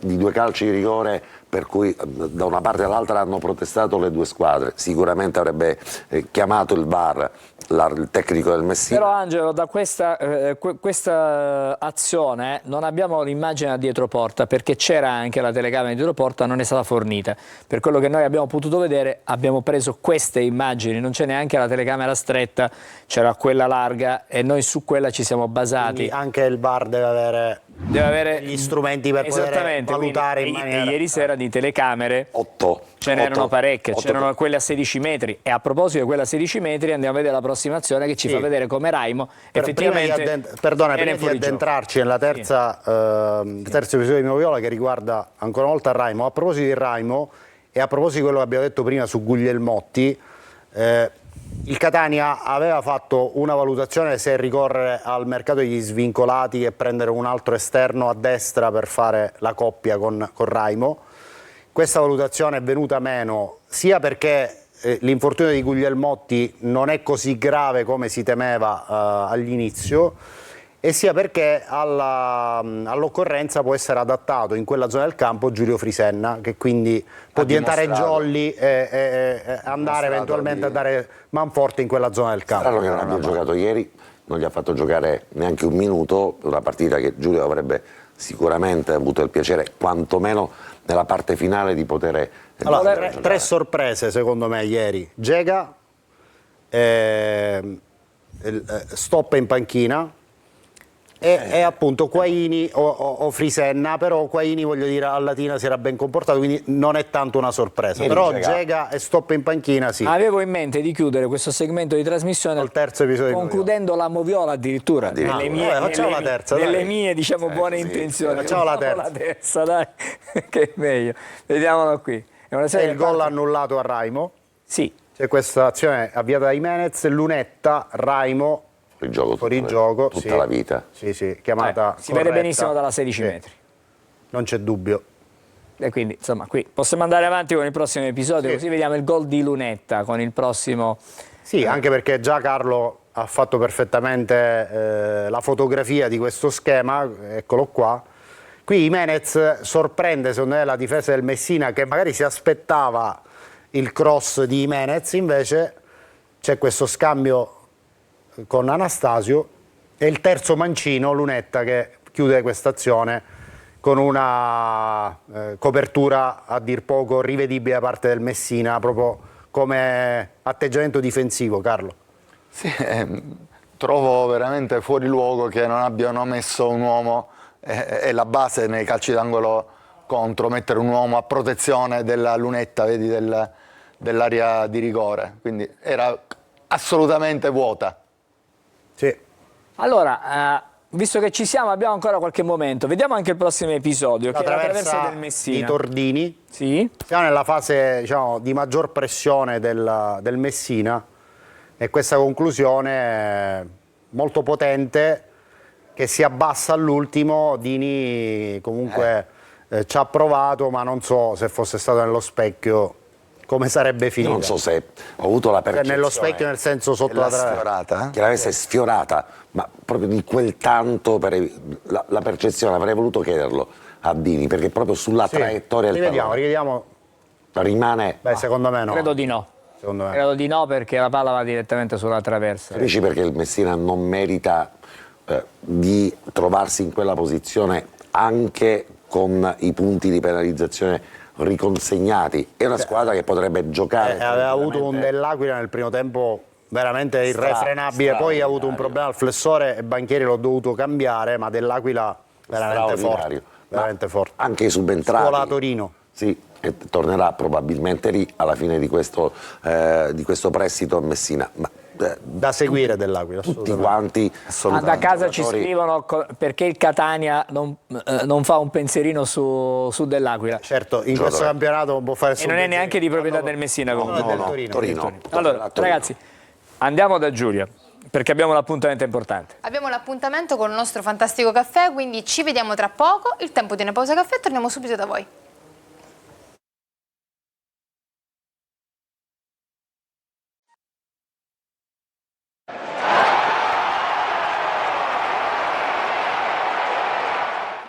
due calci di rigore per cui da una parte e dall'altra hanno protestato le due squadre. Sicuramente avrebbe chiamato il VAR il tecnico del Messina. Però Angelo, da questa azione non abbiamo l'immagine a dietro porta, perché c'era anche la telecamera dietro porta, non è stata fornita. Per quello che noi abbiamo potuto vedere abbiamo preso queste immagini, non c'è neanche la telecamera stretta, c'era quella larga e noi su quella ci siamo basati. Quindi anche il VAR deve avere gli strumenti per poter valutare in maniera... E ieri sera di telecamere 8 ce n'erano parecchie, c'erano quelle a 16 metri e a proposito di quelle a 16 metri andiamo a vedere l'approssimazione che ci fa vedere come Raimo effettivamente prima di addentrarci nella terzo episodio di Moviola che riguarda ancora una volta Raimo. A proposito di Raimo e a proposito di quello che abbiamo detto prima su Guglielmotti, il Catania aveva fatto una valutazione se ricorrere al mercato degli svincolati e prendere un altro esterno a destra per fare la coppia con Raimo. Questa valutazione è venuta meno sia perché l'infortunio di Guglielmotti non è così grave come si temeva all'inizio e sia perché all'occorrenza può essere adattato in quella zona del campo Giulio Frisenna, che quindi può diventare jolly e andare eventualmente a dare manforte in quella zona del campo. Strano che non abbia giocato ieri, non gli ha fatto giocare neanche un minuto, una partita che Giulio avrebbe sicuramente avuto il piacere, quantomeno nella parte finale, di poter tre sorprese secondo me ieri. Gega, stop in panchina e appunto Quaini o Frisenna, però Quaini, voglio dire, a Latina si era ben comportato, quindi non è tanto una sorpresa. Però Gega e stop in panchina sì. Avevo in mente di chiudere questo segmento di trasmissione al terzo episodio concludendo la Moviola addirittura nelle mie diciamo buone intenzioni. Facciamo la terza, dai che è meglio, vediamolo qui. È il gol annullato a Raimo. Sì, C'è questa azione avviata da Jimenez, Lunetta, Raimo, fuori gioco tutta la vita. Sì, chiamata si vede benissimo dalla 16 metri. Non c'è dubbio. E quindi, insomma, qui possiamo andare avanti con il prossimo episodio, così vediamo il gol di Lunetta con il prossimo... Sì, anche perché già Carlo ha fatto perfettamente la fotografia di questo schema, eccolo qua. Qui Jimenez sorprende, secondo me, la difesa del Messina, che magari si aspettava il cross di Jimenez, invece c'è questo scambio con Anastasio e il terzo mancino, Lunetta, che chiude questa azione con una copertura a dir poco rivedibile da parte del Messina, proprio come atteggiamento difensivo. Carlo. Sì, trovo veramente fuori luogo che non abbiano messo un uomo, è la base nei calci d'angolo contro, mettere un uomo a protezione della lunetta, vedi, dell'area di rigore, quindi era assolutamente vuota. Sì. Allora, visto che ci siamo, abbiamo ancora qualche momento, vediamo anche il prossimo episodio, che è la traversa del Messina. Di Tordini. Sì. Siamo nella fase, diciamo, di maggior pressione del Messina e questa conclusione molto potente che si abbassa all'ultimo. Dini comunque ci ha provato, ma non so se fosse stato nello specchio come sarebbe finita. Non so se ho avuto la percezione. Nello specchio, nel senso sotto la traversa. Che l'avesse sfiorata, ma proprio di quel tanto, la percezione, avrei voluto chiederlo a Dini, perché proprio sulla traiettoria del pallone. Rivediamo. Rimane... Beh, secondo me no. Credo di no. Secondo me. Credo di no, perché la palla va direttamente sulla traversa. Dici perché il Messina non merita di trovarsi in quella posizione anche con i punti di penalizzazione riconsegnati. È una squadra che potrebbe giocare. Aveva avuto un Dell'Aquila nel primo tempo veramente irrefrenabile, poi ha avuto un problema al flessore e Banchieri l'ho dovuto cambiare, ma Dell'Aquila veramente forte, veramente forte. Anche i subentrati. Scuola Torino. Sì, e tornerà probabilmente lì alla fine di questo prestito a Messina. Ma, da seguire Dell'Aquila, tutti quanti da casa ci scrivono perché il Catania non fa un pensierino su Dell'Aquila. Certo, in questo campionato non può fare. E non è neanche di proprietà del Messina, comunque. Del Torino. Allora, ragazzi, andiamo da Giulia, perché abbiamo un appuntamento importante. Abbiamo l'appuntamento con il nostro fantastico caffè, quindi ci vediamo tra poco. Il tempo di una pausa caffè, torniamo subito da voi.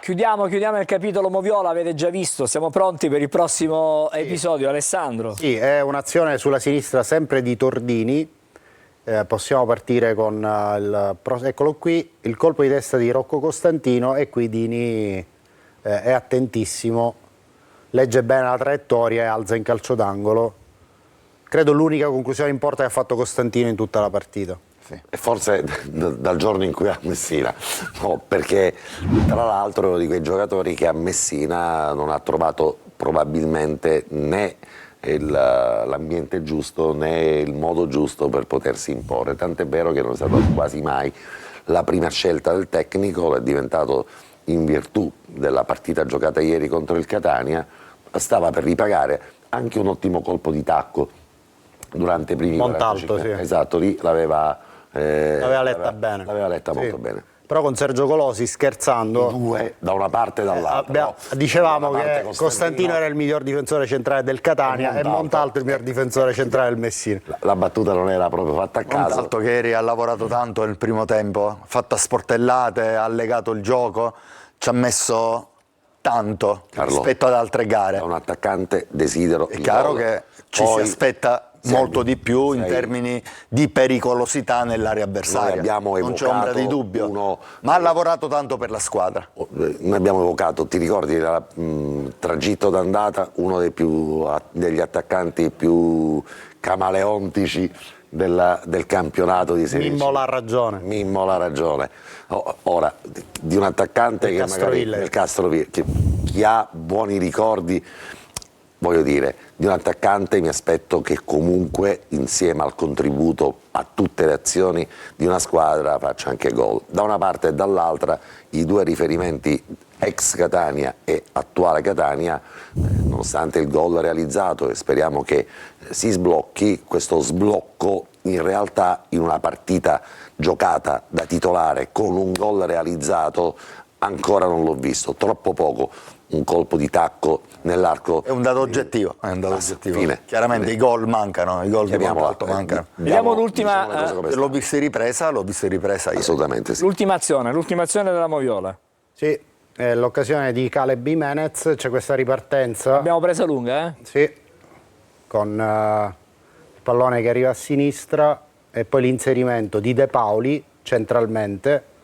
Chiudiamo il capitolo Moviola, avete già visto, siamo pronti per il prossimo episodio, Alessandro? Sì, è un'azione sulla sinistra sempre di Tordini, possiamo partire con eccolo qui, il colpo di testa di Rocco Costantino e qui Dini è attentissimo, legge bene la traiettoria e alza in calcio d'angolo. Credo l'unica conclusione importante che ha fatto Costantino in tutta la partita. Sì. E forse dal giorno in cui è a Messina, no, perché tra l'altro è uno di quei giocatori che a Messina non ha trovato probabilmente né l'ambiente giusto né il modo giusto per potersi imporre, tant'è vero che non è stato quasi mai la prima scelta del tecnico, è diventato in virtù della partita giocata ieri contro il Catania, stava per ripagare anche un ottimo colpo di tacco durante i primi Montalto, sì. Esatto, lì l'aveva letta bene. L'aveva letta molto bene. Però con Sergio Colosi, scherzando, due da una parte e dall'altra. Dicevamo che Costantino era il miglior difensore centrale del Catania e Montalto il miglior difensore centrale del Messina. La battuta non era proprio fatta a caso. Montalto, che ieri ha lavorato tanto nel primo tempo, ha fatto a sportellate, ha legato il gioco, ci ha messo tanto, Carlo, rispetto ad altre gare. Da un attaccante desidero. È chiaro che ci si aspetta molto di più in termini di pericolosità nell'area avversaria, non c'è ombra di dubbio, ma ha lavorato tanto per la squadra. Noi abbiamo evocato, ti ricordi, il tragitto d'andata, uno degli attaccanti più camaleontici del campionato di Serie C. Mimmo l'ha ragione. Ora, di un attaccante che magari nel Castroville, chi ha buoni ricordi, voglio dire, di un attaccante mi aspetto che comunque insieme al contributo a tutte le azioni di una squadra faccia anche gol. Da una parte e dall'altra i due riferimenti ex Catania e attuale Catania non nonostante il gol realizzato, e speriamo che si sblocchi, questo sblocco in realtà in una partita giocata da titolare con un gol realizzato ancora non l'ho visto, troppo poco, un colpo di tacco nell'arco. È un dato oggettivo, è un dato oggettivo. Fine. Chiaramente i gol mancano, i gol di Montalto mancano. Vediamo l'ultima. L'ho visto in ripresa ieri. Assolutamente sì. L'ultima azione della Moviola. Sì, è l'occasione di Caleb Jimenez, c'è questa ripartenza. L'abbiamo presa lunga, Sì, con il pallone che arriva a sinistra e poi l'inserimento di De Paoli centralmente,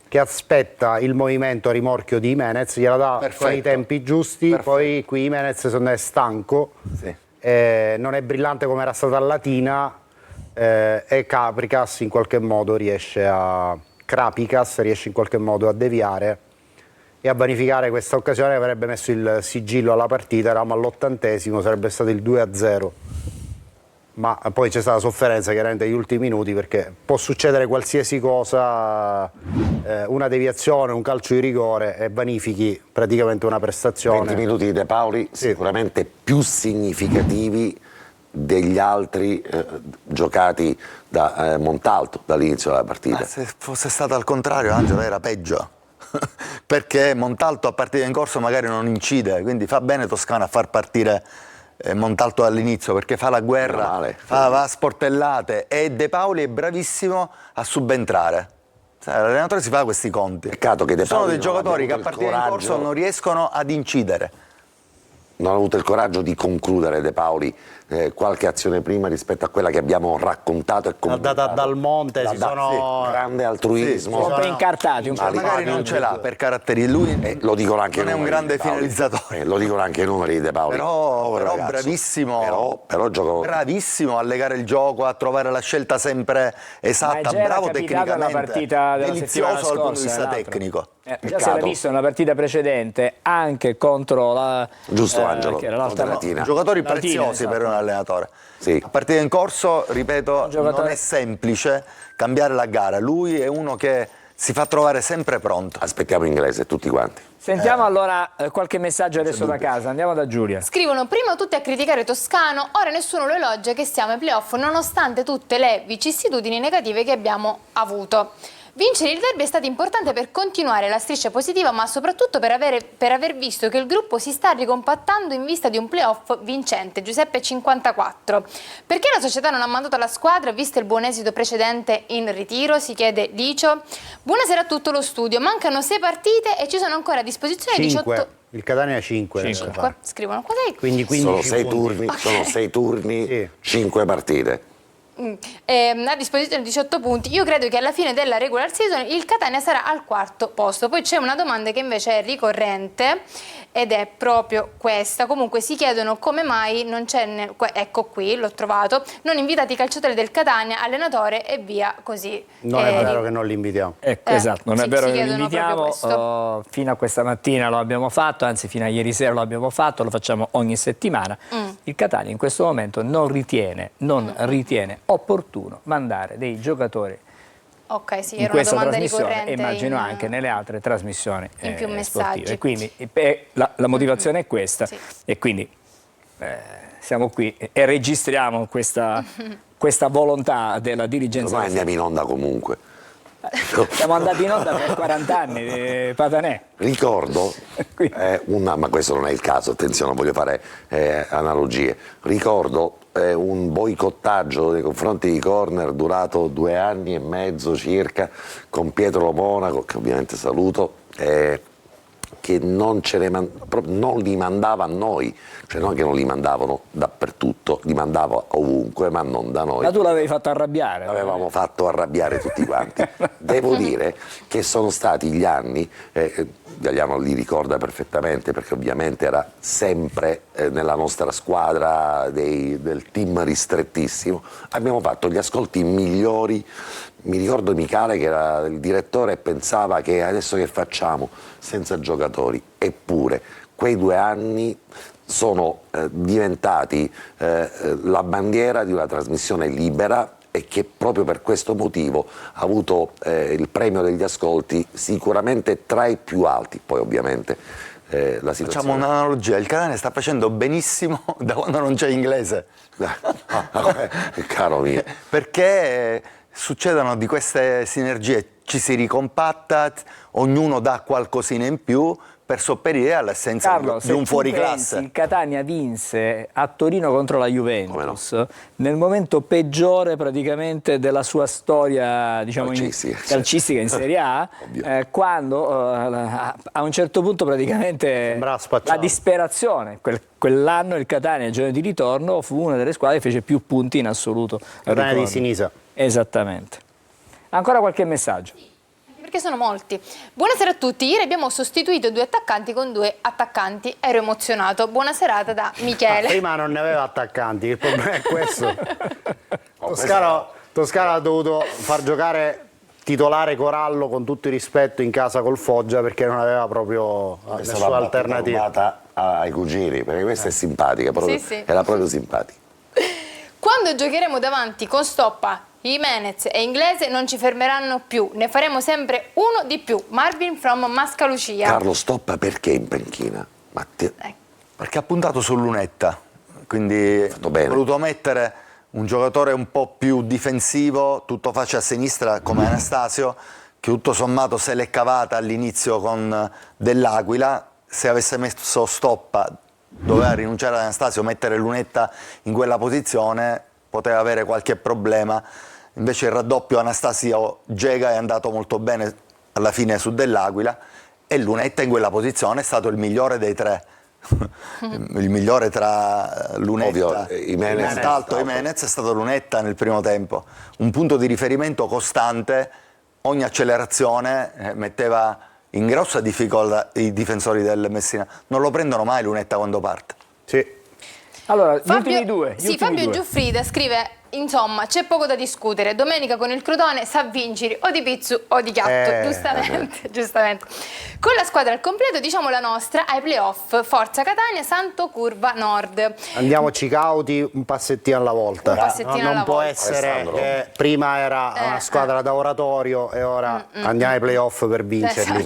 che aspetta il movimento a rimorchio di Jimenez, gliela dà con i tempi giusti. Perfetto. Poi qui Jimenez secondo me è stanco, sì. Non è brillante come era stata a Latina, e Krapikas in qualche modo riesce a deviare e a vanificare questa occasione che avrebbe messo il sigillo alla partita. Eravamo all'80°, sarebbe stato il 2-0. Ma poi c'è stata sofferenza chiaramente negli ultimi minuti, perché può succedere qualsiasi cosa, una deviazione, un calcio di rigore, e vanifichi praticamente una prestazione. 20 minuti di De Paoli, sì, sicuramente più significativi degli altri giocati da Montalto dall'inizio della partita. Se fosse stato al contrario, Angelo, era peggio. Perché Montalto a partita in corso magari non incide, quindi fa bene Toscano a far partire Montalto dall'inizio, perché fa la guerra, va a sportellate, e De Paoli è bravissimo a subentrare. L'allenatore si fa questi conti. Peccato che De Paoli sono dei giocatori che a partita in corso non riescono ad incidere. Non ha avuto il coraggio di concludere De Paoli qualche azione prima rispetto a quella che abbiamo raccontato e commentato. Data dal Monte, grande altruismo. Un po' incartati, un po'. Magari non ce l'ha per caratteri, lui lo dicono anche non è un grande finalizzatore. Lo dicono anche i numeri di De Paoli. Però bravissimo, bravissimo a legare il gioco, a trovare la scelta sempre esatta, bravo tecnicamente, la partita della settimana delizioso dal punto di scorsa, vista tecnico. Già si era visto nella partita precedente, anche contro la... Giusto, Angelo, che era l'altra Latina. Giocatori Latina, preziosi, esatto, per un allenatore. Sì. A partita in corso, ripeto, non è semplice cambiare la gara. Lui è uno che si fa trovare sempre pronto. Aspettiamo inglese tutti quanti. Sentiamo allora qualche messaggio adesso da casa. Andiamo da Giulia. Scrivono: prima tutti a criticare Toscano, ora nessuno lo elogia che siamo ai playoff nonostante tutte le vicissitudini negative che abbiamo avuto. Vincere il derby è stato importante per continuare la striscia positiva, ma soprattutto per aver visto che il gruppo si sta ricompattando in vista di un playoff vincente. Giuseppe 54. Perché la società non ha mandato la squadra, visto il buon esito precedente in ritiro? Si chiede Licio. Buonasera a tutto lo studio. Mancano 6 partite e ci sono ancora a disposizione 18... Il Catania 5. Scrivono qua. Quindi 15 sono 6 punti. turni, sono 6 turni, Sì. 5 partite. A disposizione 18 punti. Io credo che alla fine della regular season il Catania sarà al 4º posto. Poi c'è una domanda che invece è ricorrente ed è proprio questa. Comunque si chiedono come mai non c'è, ecco qui, l'ho trovato, non invitati i calciatori del Catania, allenatore e via così. Non è vero che non li invitiamo. Ecco, esatto, non è vero che li invitiamo. Fino a questa mattina lo abbiamo fatto, anzi fino a ieri sera lo abbiamo fatto, lo facciamo ogni settimana. Il Catania in questo momento non ritiene opportuno mandare dei giocatori Ok, sì, in era una questa domanda trasmissione ricorrente. e immagino anche nelle altre trasmissioni in più sportive. messaggi. Quindi la motivazione è questa, sì. E quindi siamo qui e registriamo questa volontà della dirigenza. Ormai andiamo in onda comunque. Siamo andati in onda per 40 anni, Patanè. Ricordo, ma questo non è il caso, attenzione, non voglio fare analogie. Ricordo un boicottaggio nei confronti di Corner durato 2 anni e mezzo circa, con Pietro Monaco, che ovviamente saluto, che non li mandava a noi, cioè non che non li mandavano dappertutto, li mandava ovunque, ma non da noi. Ma tu l'avevi fatto arrabbiare. L'avevamo fatto arrabbiare tutti quanti. Devo dire che sono stati gli anni, Gagliano li ricorda perfettamente perché ovviamente era sempre nella nostra squadra del team ristrettissimo, abbiamo fatto gli ascolti migliori. Mi ricordo Michele che era il direttore e pensava che adesso che facciamo senza giocatori, eppure quei 2 anni sono diventati la bandiera di una trasmissione libera e che proprio per questo motivo ha avuto il premio degli ascolti sicuramente tra i più alti, poi ovviamente la situazione. Facciamo un'analogia, il Catania sta facendo benissimo da quando non c'è inglese. Caro mio. Perché succedono di queste sinergie, ci si ricompatta, ognuno dà qualcosina in più per sopperire all'assenza Carlo, di un fuoriclasse. Il Catania vinse a Torino contro la Juventus nel momento peggiore praticamente della sua storia, diciamo, calcistica in Serie A, quando a un certo punto praticamente la disperazione, quell'anno il Catania, il giorno di ritorno, fu una delle squadre che fece più punti in assoluto. Catania di Sinisa. Esattamente. Ancora qualche messaggio? Perché sono molti. Buonasera a tutti, ieri abbiamo sostituito 2 attaccanti con 2 attaccanti, ero emozionato. Buona serata da Michele. Prima non ne aveva attaccanti, il problema è questo. Toscano ha dovuto far giocare titolare Corallo, con tutto il rispetto, in casa col Foggia, perché non aveva proprio nessuna alternativa. Ai cugini, perché questa è simpatica, proprio, Sì. era proprio simpatica. Quando giocheremo davanti con Stoppa, Jimenez e Inglese non ci fermeranno più, ne faremo sempre uno di più. Marvin from Mascalucia. Carlo Stoppa perché in panchina? Perché ha puntato su Lunetta, quindi ha voluto mettere un giocatore un po' più difensivo, tutto faccia a sinistra come Anastasio, che tutto sommato se l'è cavata all'inizio con Dell'Aquila. Se avesse messo Stoppa, doveva rinunciare ad Anastasio, mettere Lunetta in quella posizione, poteva avere qualche problema. Invece il raddoppio Anastasio-Gega è andato molto bene alla fine su Dell'Aquila, e Lunetta in quella posizione è stato il migliore dei tre. Il migliore tra Lunetta e Jimenez è stato Lunetta nel primo tempo. Un punto di riferimento costante, ogni accelerazione metteva in grossa difficoltà i difensori del Messina. Non lo prendono mai Lunetta quando parte. Sì. Allora, gli ultimi due. Fabio Giuffrida scrive: insomma, c'è poco da discutere. Domenica con il Crotone sa vincere o di pizzu o di chiatto. Giustamente. Con la squadra al completo, diciamo la nostra, ai playoff. Forza Catania, Santo Curva Nord. Andiamoci cauti, un passettino alla volta. Non può essere che prima era una squadra da oratorio e ora andiamo ai playoff per vincerli.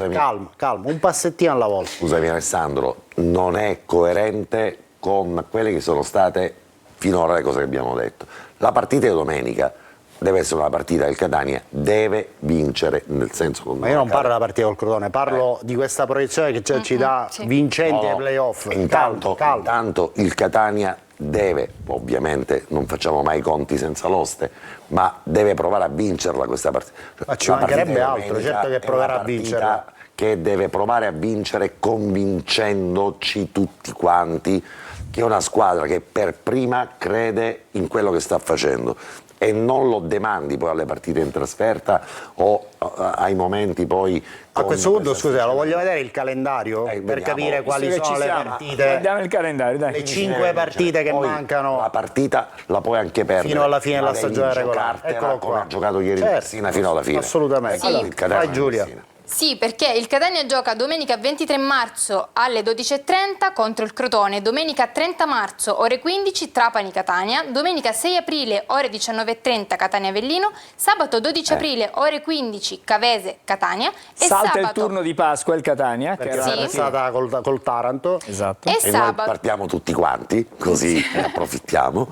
Calma, un passettino alla volta. Scusami Alessandro, non è coerente con quelle che sono state finora le cose che abbiamo detto. La partita di domenica deve essere una partita che il Catania deve vincere, nel senso... Ma io non parlo della partita col Crotone, parlo di questa proiezione che già ci dà vincenti ai playoff. Intanto il Catania deve, ovviamente non facciamo mai conti senza l'oste, ma deve provare a vincerla questa partita. Ma ci mancherebbe altro, certo che proverà a vincerla. Che deve provare a vincere convincendoci tutti quanti che è una squadra che per prima crede in quello che sta facendo, e non lo demandi poi alle partite in trasferta o ai momenti poi... A questo punto, scusa, lo voglio vedere il calendario per capire quali sono le partite. Guardiamo il calendario, dai. Le 5 partite che mancano. La partita la puoi anche perdere fino alla fine della stagione regolare. Eccolo qua. Come ha giocato ieri Messina fino alla fine. Assolutamente. Sì. Vai Giulia. Sì, perché il Catania gioca domenica 23 marzo alle 12:30 contro il Crotone, domenica 30 marzo ore 15 Trapani-Catania, domenica 6 aprile ore 19:30 Catania-Avellino, sabato 12 aprile ore 15 Cavese-Catania e Salta sabato... il turno di Pasqua il Catania, che Perché era è stata col Taranto. Esatto. E noi sabato... partiamo tutti quanti, così ne approfittiamo.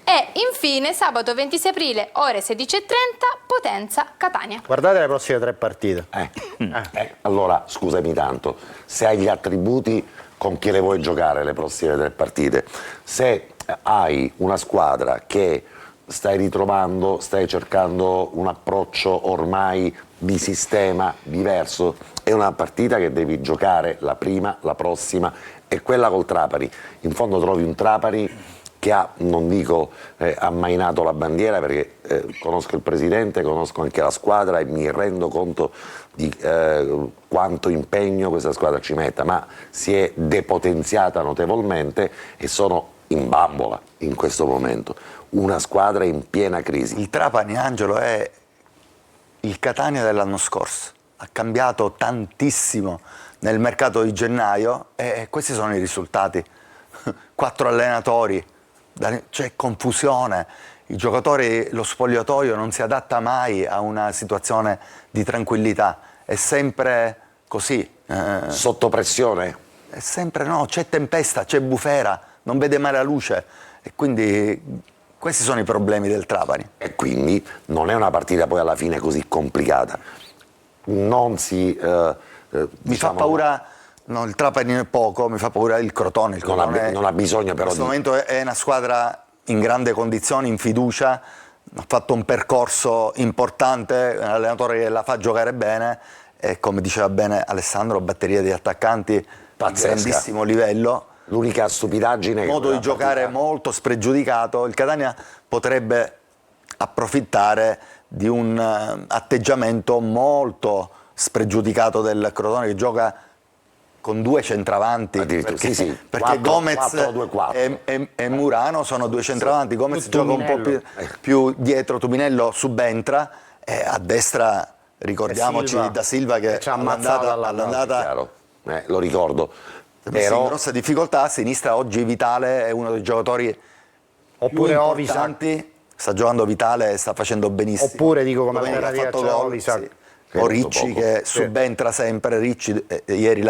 E infine sabato 26 aprile ore 16:30 Potenza-Catania. Guardate le prossime 3 partite. Allora, scusami tanto, se hai gli attributi, con chi le vuoi giocare le prossime 3 partite? Se hai una squadra che stai ritrovando, stai cercando un approccio ormai di sistema diverso, è una partita che devi giocare, la prima, la prossima, e quella col Trapani. In fondo trovi un Trapani che ha, non dico ammainato la bandiera, perché conosco il presidente, conosco anche la squadra e mi rendo conto di quanto impegno questa squadra ci metta, ma si è depotenziata notevolmente e sono in bambola in questo momento. Una squadra in piena crisi. Il Trapani, Angelo, è il Catania dell'anno scorso. Ha cambiato tantissimo nel mercato di gennaio e questi sono i risultati. 4 allenatori, c'è confusione, i giocatori, lo spogliatoio non si adatta mai a una situazione di tranquillità, è sempre così. Sotto pressione? è sempre no, c'è tempesta, c'è bufera, non vede mai la luce e quindi questi sono i problemi del Trapani. E quindi non è una partita poi alla fine così complicata. Non si... Mi fa paura, no, il Trapani è poco, mi fa paura il Crotone. Non ha bisogno però in questo momento è una squadra in grande condizione, in fiducia, ha fatto un percorso importante, un allenatore che la fa giocare bene e come diceva bene Alessandro, batteria di attaccanti pazzesca, grandissimo livello. L'unica stupidaggine che modo di giocare molto spregiudicato. Il Catania potrebbe approfittare di un atteggiamento molto spregiudicato del Crotone che gioca con 2 centravanti, perché 4, Gomez 4-2-4. e Murano sono 2 centravanti. Gomez gioca un po' più dietro, Tubinello subentra e a destra ricordiamoci Da Silva che ci ha ammazzato all'andata lo ricordo. Però in grossa difficoltà. A sinistra oggi Vitale è uno dei giocatori oppure più importanti, sta giocando Vitale e sta facendo benissimo. Oppure dico come ha fatto gol, Ovisac. O Ricci che subentra sempre. Ricci ieri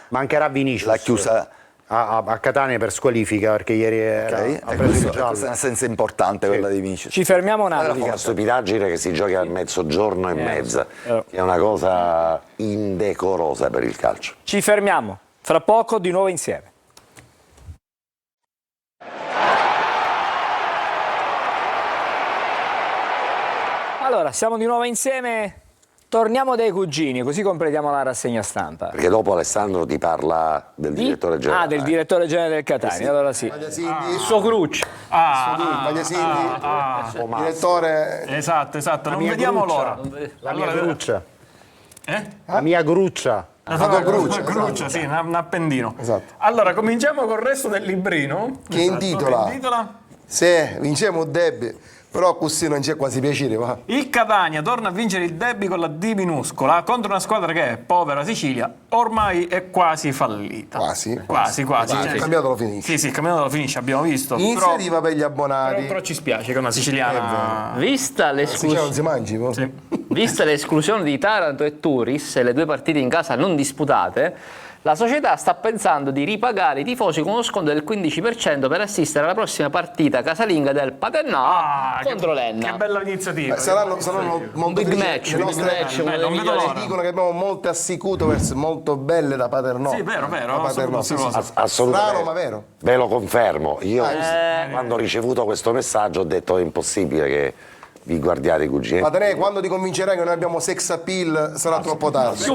mancherà Vinicius, l'ha chiusa a Catania per squalifica perché ieri ha preso il giallo. Questa è una senza importante quella di Vinicius. Ci fermiamo un attimo. Una stupidaggine che si gioca a mezzogiorno e mezza, che è una cosa indecorosa per il calcio. Ci fermiamo, fra poco di nuovo insieme. Allora, siamo di nuovo insieme. Torniamo dai cugini, così completiamo la rassegna stampa. Perché dopo Alessandro ti parla del direttore generale. Ah, del direttore generale del Catania, allora sì. Il suo Cruccio. direttore. Esatto, non vediamo l'ora. La mia gruccia. Eh? La mia gruccia. Una gruccia, sì, un appendino. Esatto. Allora, cominciamo col resto del librino. Che intitola? Se vinciamo il derby, però così non c'è quasi piacere, va. Il Catania torna a vincere il derby con la D minuscola contro una squadra che è povera Sicilia, ormai è quasi fallita. Quasi. Cioè, Il campionato lo finisce. Sì, il campionato lo finisce, abbiamo visto. Iniziativa per gli abbonati. Però ci spiace che una siciliana... Vista Sicilia non si mangi, po'. Sì. Vista l'esclusione di Taranto e Turris e le 2 partite in casa non disputate, la società sta pensando di ripagare i tifosi con uno sconto del 15% per assistere alla prossima partita casalinga del Paternò contro l'Enna. Che bella iniziativa. Saranno molto big felici. match, Le big nostre match, uno dei non vedo migliori. l'ora. dicono che abbiamo molte assicutors molto belle da Paternò. Sì, vero, Da Paternò, sì. Assolutamente. Strano, ma vero. Ve lo confermo. Io quando ho ricevuto questo messaggio ho detto è impossibile che vi guardiate i cugini. Patenè, quando ti convincerai che noi abbiamo sex appeal sarà troppo tardi. Più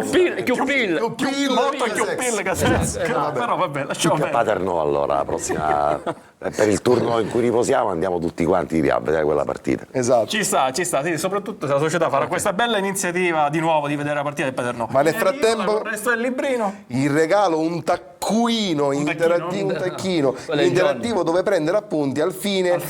pill. Molto più pill che sex. Però vabbè, lasciamo perdere. Paternò allora la prossima per il turno in cui riposiamo andiamo tutti quanti a vedere quella partita. Esatto. Ci sta, sì, soprattutto se la società farà questa bella iniziativa di nuovo di vedere la partita del Paternò. Ma nel frattempo il resto del librino. il regalo un taccuino interattivo, un tacchino interattivo dove prendere appunti al fine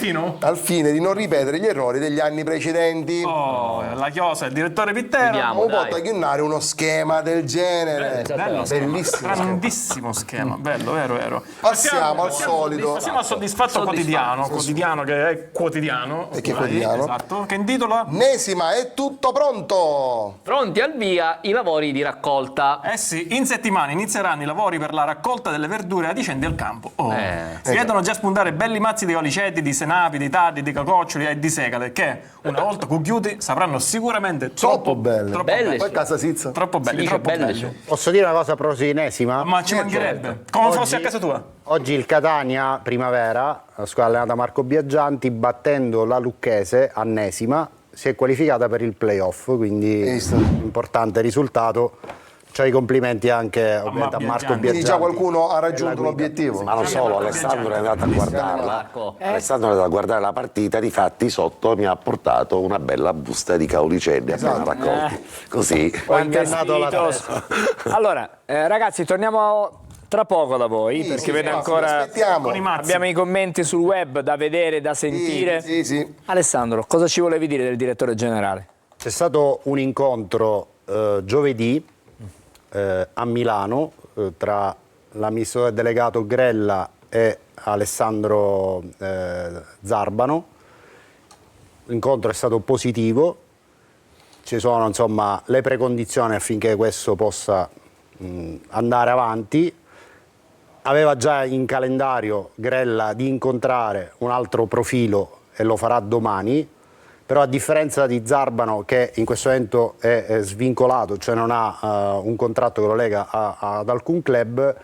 di non ripetere gli errori degli anni precedenti. Oh, la chiosa, il direttore Pittero. Vediamo. Non può tagliare uno schema del genere. Bello, Bellissimo. grandissimo schema, bello, vero. Passiamo al solito. Passiamo al soddisfatto quotidiano che è quotidiano. E che è quotidiano? Esatto, che intitola? Nesima, è tutto pronto. Pronti al via i lavori di raccolta. Eh sì, in settimana inizieranno i lavori per la raccolta delle verdure adicenti al campo. Si vedono già spuntare belli mazzi di oliceti, di senapi, di tardi, di cacoccioli e di segale che una volta cucchiuti sapranno sicuramente Troppo belle. Troppo Belle. belle. Poi casa Sizza. Troppo belli, dice troppo belle belli. sono. Posso dire una cosa prosinesima? Ma ci mancherebbe. Come fosse a casa tua. Oggi il Catania, primavera, la squadra allenata Marco Biaggianti, battendo la Lucchese, annesima, si è qualificata per il playoff, quindi importante risultato. C'ho i complimenti anche ovviamente a Marco Biaggianti. Quindi già qualcuno ha raggiunto l'obiettivo. Ma non solo, Alessandro è andato a guardarla. Alessandro è andato a guardare la partita, difatti sotto mi ha portato una bella busta di caulicelli appena raccolti. Così. Ho ingannato la testa. Allora, ragazzi, torniamo tra poco da voi, perché vedo ancora aspettiamo. Con i mazzi. abbiamo i commenti sul web da vedere, da sentire. Sì. Alessandro, cosa ci volevi dire del direttore generale? C'è stato un incontro giovedì a Milano tra l'amministratore delegato Grella e Alessandro Zarbano. L'incontro è stato positivo, ci sono insomma le precondizioni affinché questo possa andare avanti. aveva già in calendario Grella di incontrare un altro profilo e lo farà domani, però a differenza di Zarbano, che in questo momento è svincolato, cioè non ha un contratto che lo lega ad alcun club,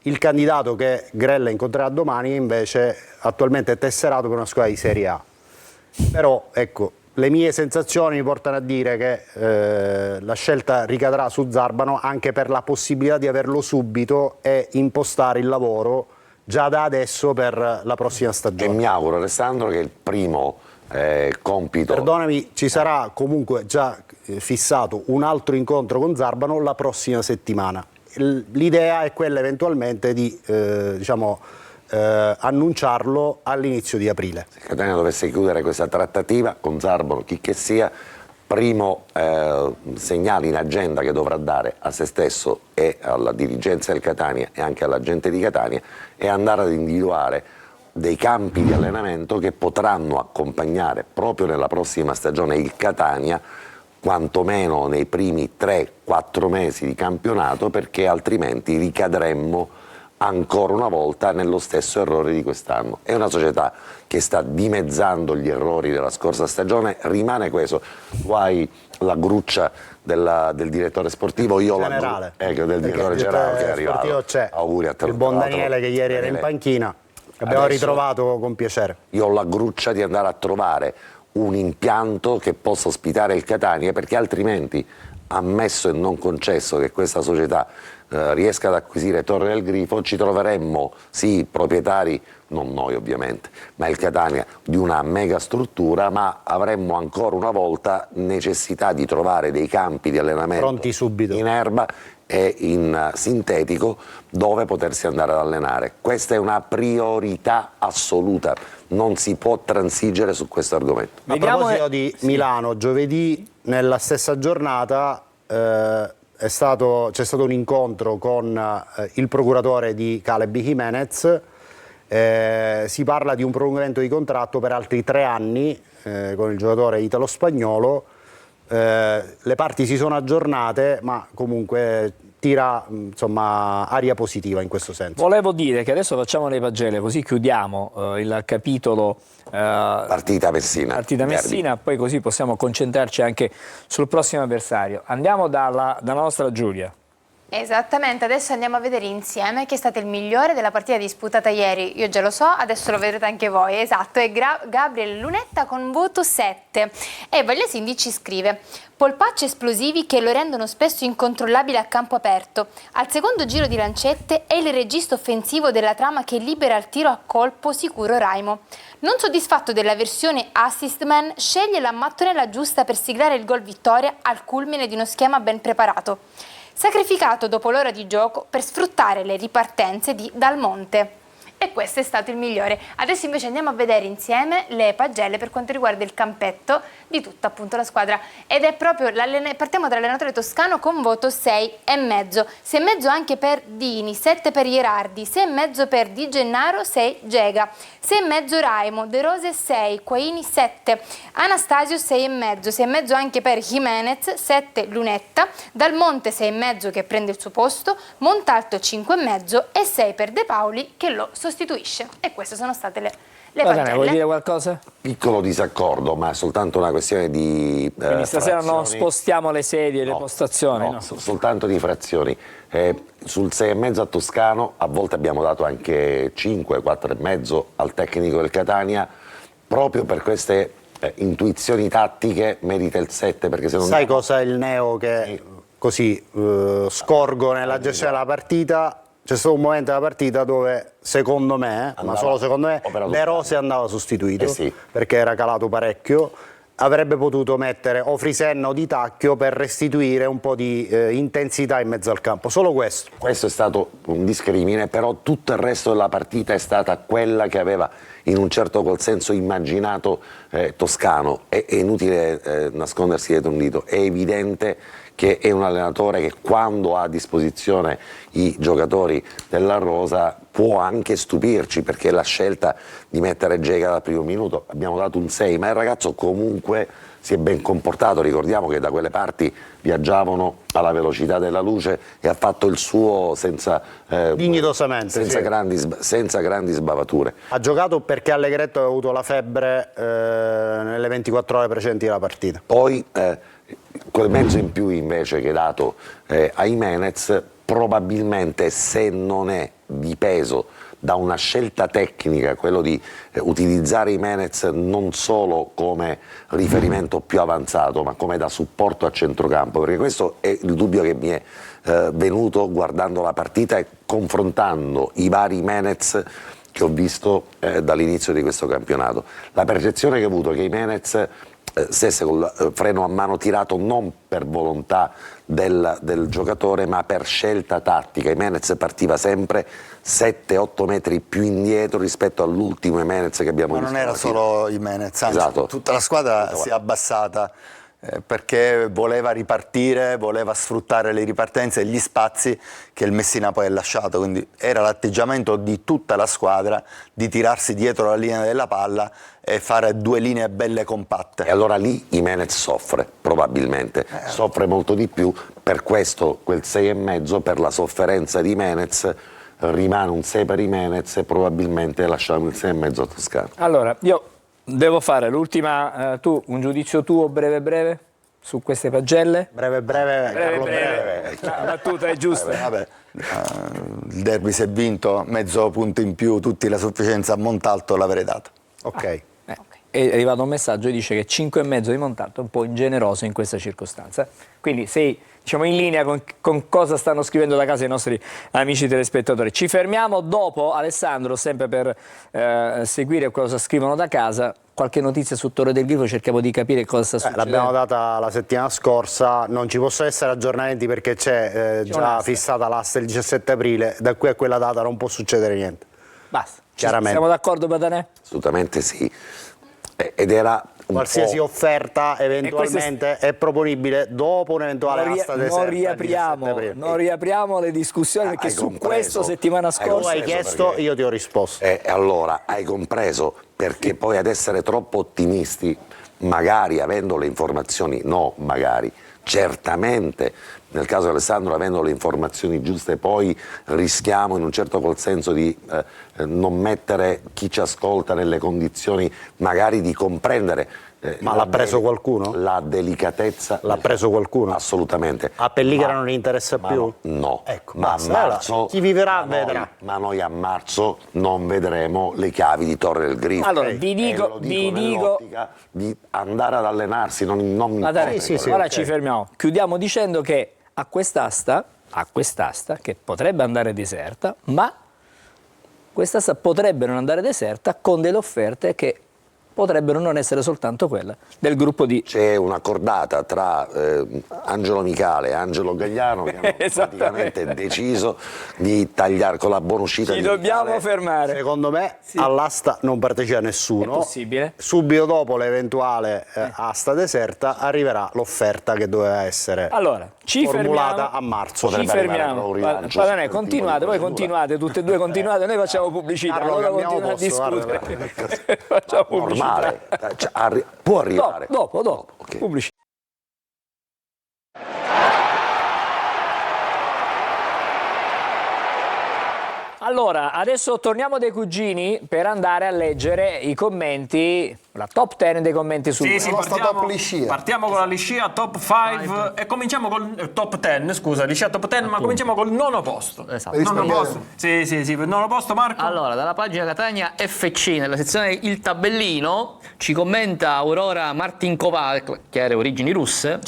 il candidato che Grella incontrerà domani invece attualmente è tesserato per una squadra di Serie A. Però ecco, le mie sensazioni mi portano a dire che la scelta ricadrà su Zarbano anche per la possibilità di averlo subito e impostare il lavoro già da adesso per la prossima stagione. E mi auguro, Alessandro, che il primo compito... Perdonami, ci sarà comunque già fissato un altro incontro con Zarbano la prossima settimana. L'idea è quella eventualmente di annunciarlo all'inizio di aprile. Se Catania dovesse chiudere questa trattativa con Zarbano, chi che sia, primo segnale in agenda che dovrà dare a se stesso e alla dirigenza del Catania e anche alla gente di Catania è andare ad individuare dei campi di allenamento che potranno accompagnare proprio nella prossima stagione il Catania, quantomeno nei primi 3-4 mesi di campionato, perché altrimenti ricadremmo ancora una volta nello stesso errore di quest'anno. È una società che sta dimezzando gli errori della scorsa stagione, rimane questo. Tu hai la gruccia del direttore sportivo, io generale. Del direttore generale che è arrivato. C'è Auguri a te. il buon Daniele che ieri era in panchina, che abbiamo ritrovato con piacere. Io ho la gruccia di andare a trovare un impianto che possa ospitare il Catania, perché altrimenti, ammesso e non concesso che questa società riesca ad acquisire Torre del Grifo, ci troveremmo sì proprietari, non noi ovviamente, ma il Catania, di una mega struttura, ma avremmo ancora una volta necessità di trovare dei campi di allenamento pronti subito in erba e in sintetico dove potersi andare ad allenare. Questa è una priorità assoluta, non si può transigere su questo argomento. A proposito di Milano, giovedì nella stessa giornata c'è stato un incontro con il procuratore di Caleb Jimenez. Si parla di un prolungamento di contratto per altri 3 anni con il giocatore italo-spagnolo. Le parti si sono aggiornate, ma comunque tira aria positiva in questo senso. Volevo dire che adesso facciamo le pagelle, così chiudiamo il capitolo partita Messina, poi così possiamo concentrarci anche sul prossimo avversario. Andiamo dalla nostra Giulia. Esattamente, adesso andiamo a vedere insieme chi è stato il migliore della partita disputata ieri. Io già lo so, adesso lo vedrete anche voi. Esatto, è Gabriel Lunetta con voto 7. E Vagliasindi ci scrive: polpacci esplosivi che lo rendono spesso incontrollabile a campo aperto. Al secondo giro di lancette è il regista offensivo della trama che libera il tiro a colpo sicuro Raimo. Non soddisfatto della versione assist man, sceglie la mattonella giusta per siglare il gol vittoria al culmine di uno schema ben preparato. Sacrificato dopo l'ora di gioco per sfruttare le ripartenze di Dal Monte. E questo è stato il migliore. Adesso invece andiamo a vedere insieme le pagelle per quanto riguarda il campetto di tutta appunto la squadra. Ed è proprio partiamo dall'allenatore toscano con voto 6,5. 6,5 anche per Dini, 7 per Ierardi, 6,5 per Di Gennaro, 6 Gega, 6,5 Raimo, De Rose 6, Quaini 7, Anastasio 6,5, 6,5 anche per Jimenez, 7 Lunetta, Dal Monte 6,5 che prende il suo posto, Montalto 5,5 e 6 per De Paoli che lo sostituisce. E queste sono state le pagelle. Vuoi dire qualcosa? Piccolo disaccordo, ma è soltanto una questione di quindi stasera frazioni. non spostiamo le sedie, le postazioni? No. Soltanto di frazioni. Sul 6,5 a Toscano a volte abbiamo dato anche 5, 4,5 al tecnico del Catania, proprio per queste intuizioni tattiche merita il 7, perché se non... Sai cosa è il neo che così scorgo nella gestione della partita? C'è stato un momento della partita dove, secondo me, ma solo secondo me, De Rose andava sostituito, perché era calato parecchio. Avrebbe potuto mettere o Frisenna o Di Tacchio per restituire un po' di intensità in mezzo al campo, solo questo. Questo è stato un discrimine, però tutto il resto della partita è stata quella che aveva in un certo qual senso immaginato Toscano. È inutile nascondersi dietro un dito, è evidente che è un allenatore che quando ha a disposizione i giocatori della rosa può anche stupirci, perché la scelta di mettere Gega dal primo minuto, abbiamo dato un 6, ma il ragazzo comunque si è ben comportato, ricordiamo che da quelle parti viaggiavano alla velocità della luce e ha fatto il suo senza, dignitosamente, senza grandi sbavature. Ha giocato perché Allegretto aveva avuto la febbre nelle 24 ore precedenti la partita. Poi quel mezzo in più invece che dato a Jimenez, probabilmente, se non è di peso da una scelta tecnica, quello di utilizzare Jimenez non solo come riferimento più avanzato, ma come da supporto a centrocampo, perché questo è il dubbio che mi è venuto guardando la partita e confrontando i vari Jimenez che ho visto dall'inizio di questo campionato. La percezione che ho avuto è che Jimenez stesse col freno a mano tirato non per volontà del giocatore, ma per scelta tattica. Jimenez partiva sempre 7-8 metri più indietro rispetto all'ultimo Jimenez che abbiamo visto. Ma non era solo Jimenez, anzi, esatto. Tutta la squadra si è abbassata perché voleva ripartire, voleva sfruttare le ripartenze e gli spazi che il Messina poi ha lasciato, quindi era l'atteggiamento di tutta la squadra di tirarsi dietro la linea della palla e fare due linee belle compatte. E allora lì Jimenez soffre, probabilmente, soffre molto di più, per questo quel 6,5 per la sofferenza di Jimenez rimane un 6 per Jimenez e probabilmente lasciamo il 6,5 a Toscano. Allora, io devo fare l'ultima, tu un giudizio tuo breve su queste pagelle? Breve. La battuta è giusta. Il derby si è vinto, mezzo punto in più, tutti la sufficienza a Montalto l'avrei dato. Ok. È arrivato un messaggio che dice che 5,5 di Montalto è un po' ingeneroso in questa circostanza. Quindi sei, diciamo, in linea con cosa stanno scrivendo da casa i nostri amici telespettatori. Ci fermiamo dopo, Alessandro, sempre per seguire cosa scrivono da casa. Qualche notizia su Torre del Grifo, cerchiamo di capire cosa sta succedendo. L'abbiamo data la settimana scorsa, non ci possono essere aggiornamenti perché c'è già fissata l'asta il 17 aprile, da qui a quella data non può succedere niente. Basta. Chiaramente. Siamo d'accordo, Badanè? Assolutamente sì. Ed era qualsiasi offerta eventualmente è proponibile dopo un'eventuale asta deserta. Non riapriamo le discussioni perché su questo settimana scorsa hai chiesto, io ti ho risposto. E allora hai compreso, perché poi ad essere troppo ottimisti, magari avendo le informazioni, certamente nel caso di Alessandro avendo le informazioni giuste poi rischiamo in un certo qual senso di non mettere chi ci ascolta nelle condizioni magari di comprendere. Ma l'ha preso qualcuno? La delicatezza. L'ha preso qualcuno? Assolutamente. A Pellicara non gli interessa più? No. Ecco, ma a marzo, chi vivrà vedrà. Ma noi a marzo non vedremo le chiavi di Torre del Grifo. Allora, vi dico di andare ad allenarsi, non ora ci fermiamo. Chiudiamo dicendo che a quest'asta che potrebbe andare deserta, ma quest'asta potrebbe non andare deserta con delle offerte che potrebbero non essere soltanto quella del gruppo D. C'è una cordata tra Angelo Micale e Angelo Gagliano che hanno praticamente deciso di tagliare con la buona uscita. Ci dobbiamo fermare. Secondo me all'asta non partecipa nessuno. È possibile. Subito dopo l'eventuale asta deserta arriverà l'offerta che doveva essere formulata a marzo. Ci fermiamo. Badanè, continuate, voi continuate, tutte e due continuate, noi facciamo pubblicità. Allora continuate a discutere. Facciamo pubblicità. Può arrivare dopo. Okay. Pubblicità. Allora, adesso torniamo dai cugini per andare a leggere i commenti, la top 10 dei commenti sul web. Partiamo con la liscia top 5 e cominciamo col top 10, scusa, liscia top 10, ma cominciamo col nono posto. Esatto. Nono posto. Sì, per nono posto, Marco. Allora, dalla pagina Catania FC, nella sezione Il Tabellino, ci commenta Aurora Martinkova, che ha origini russe.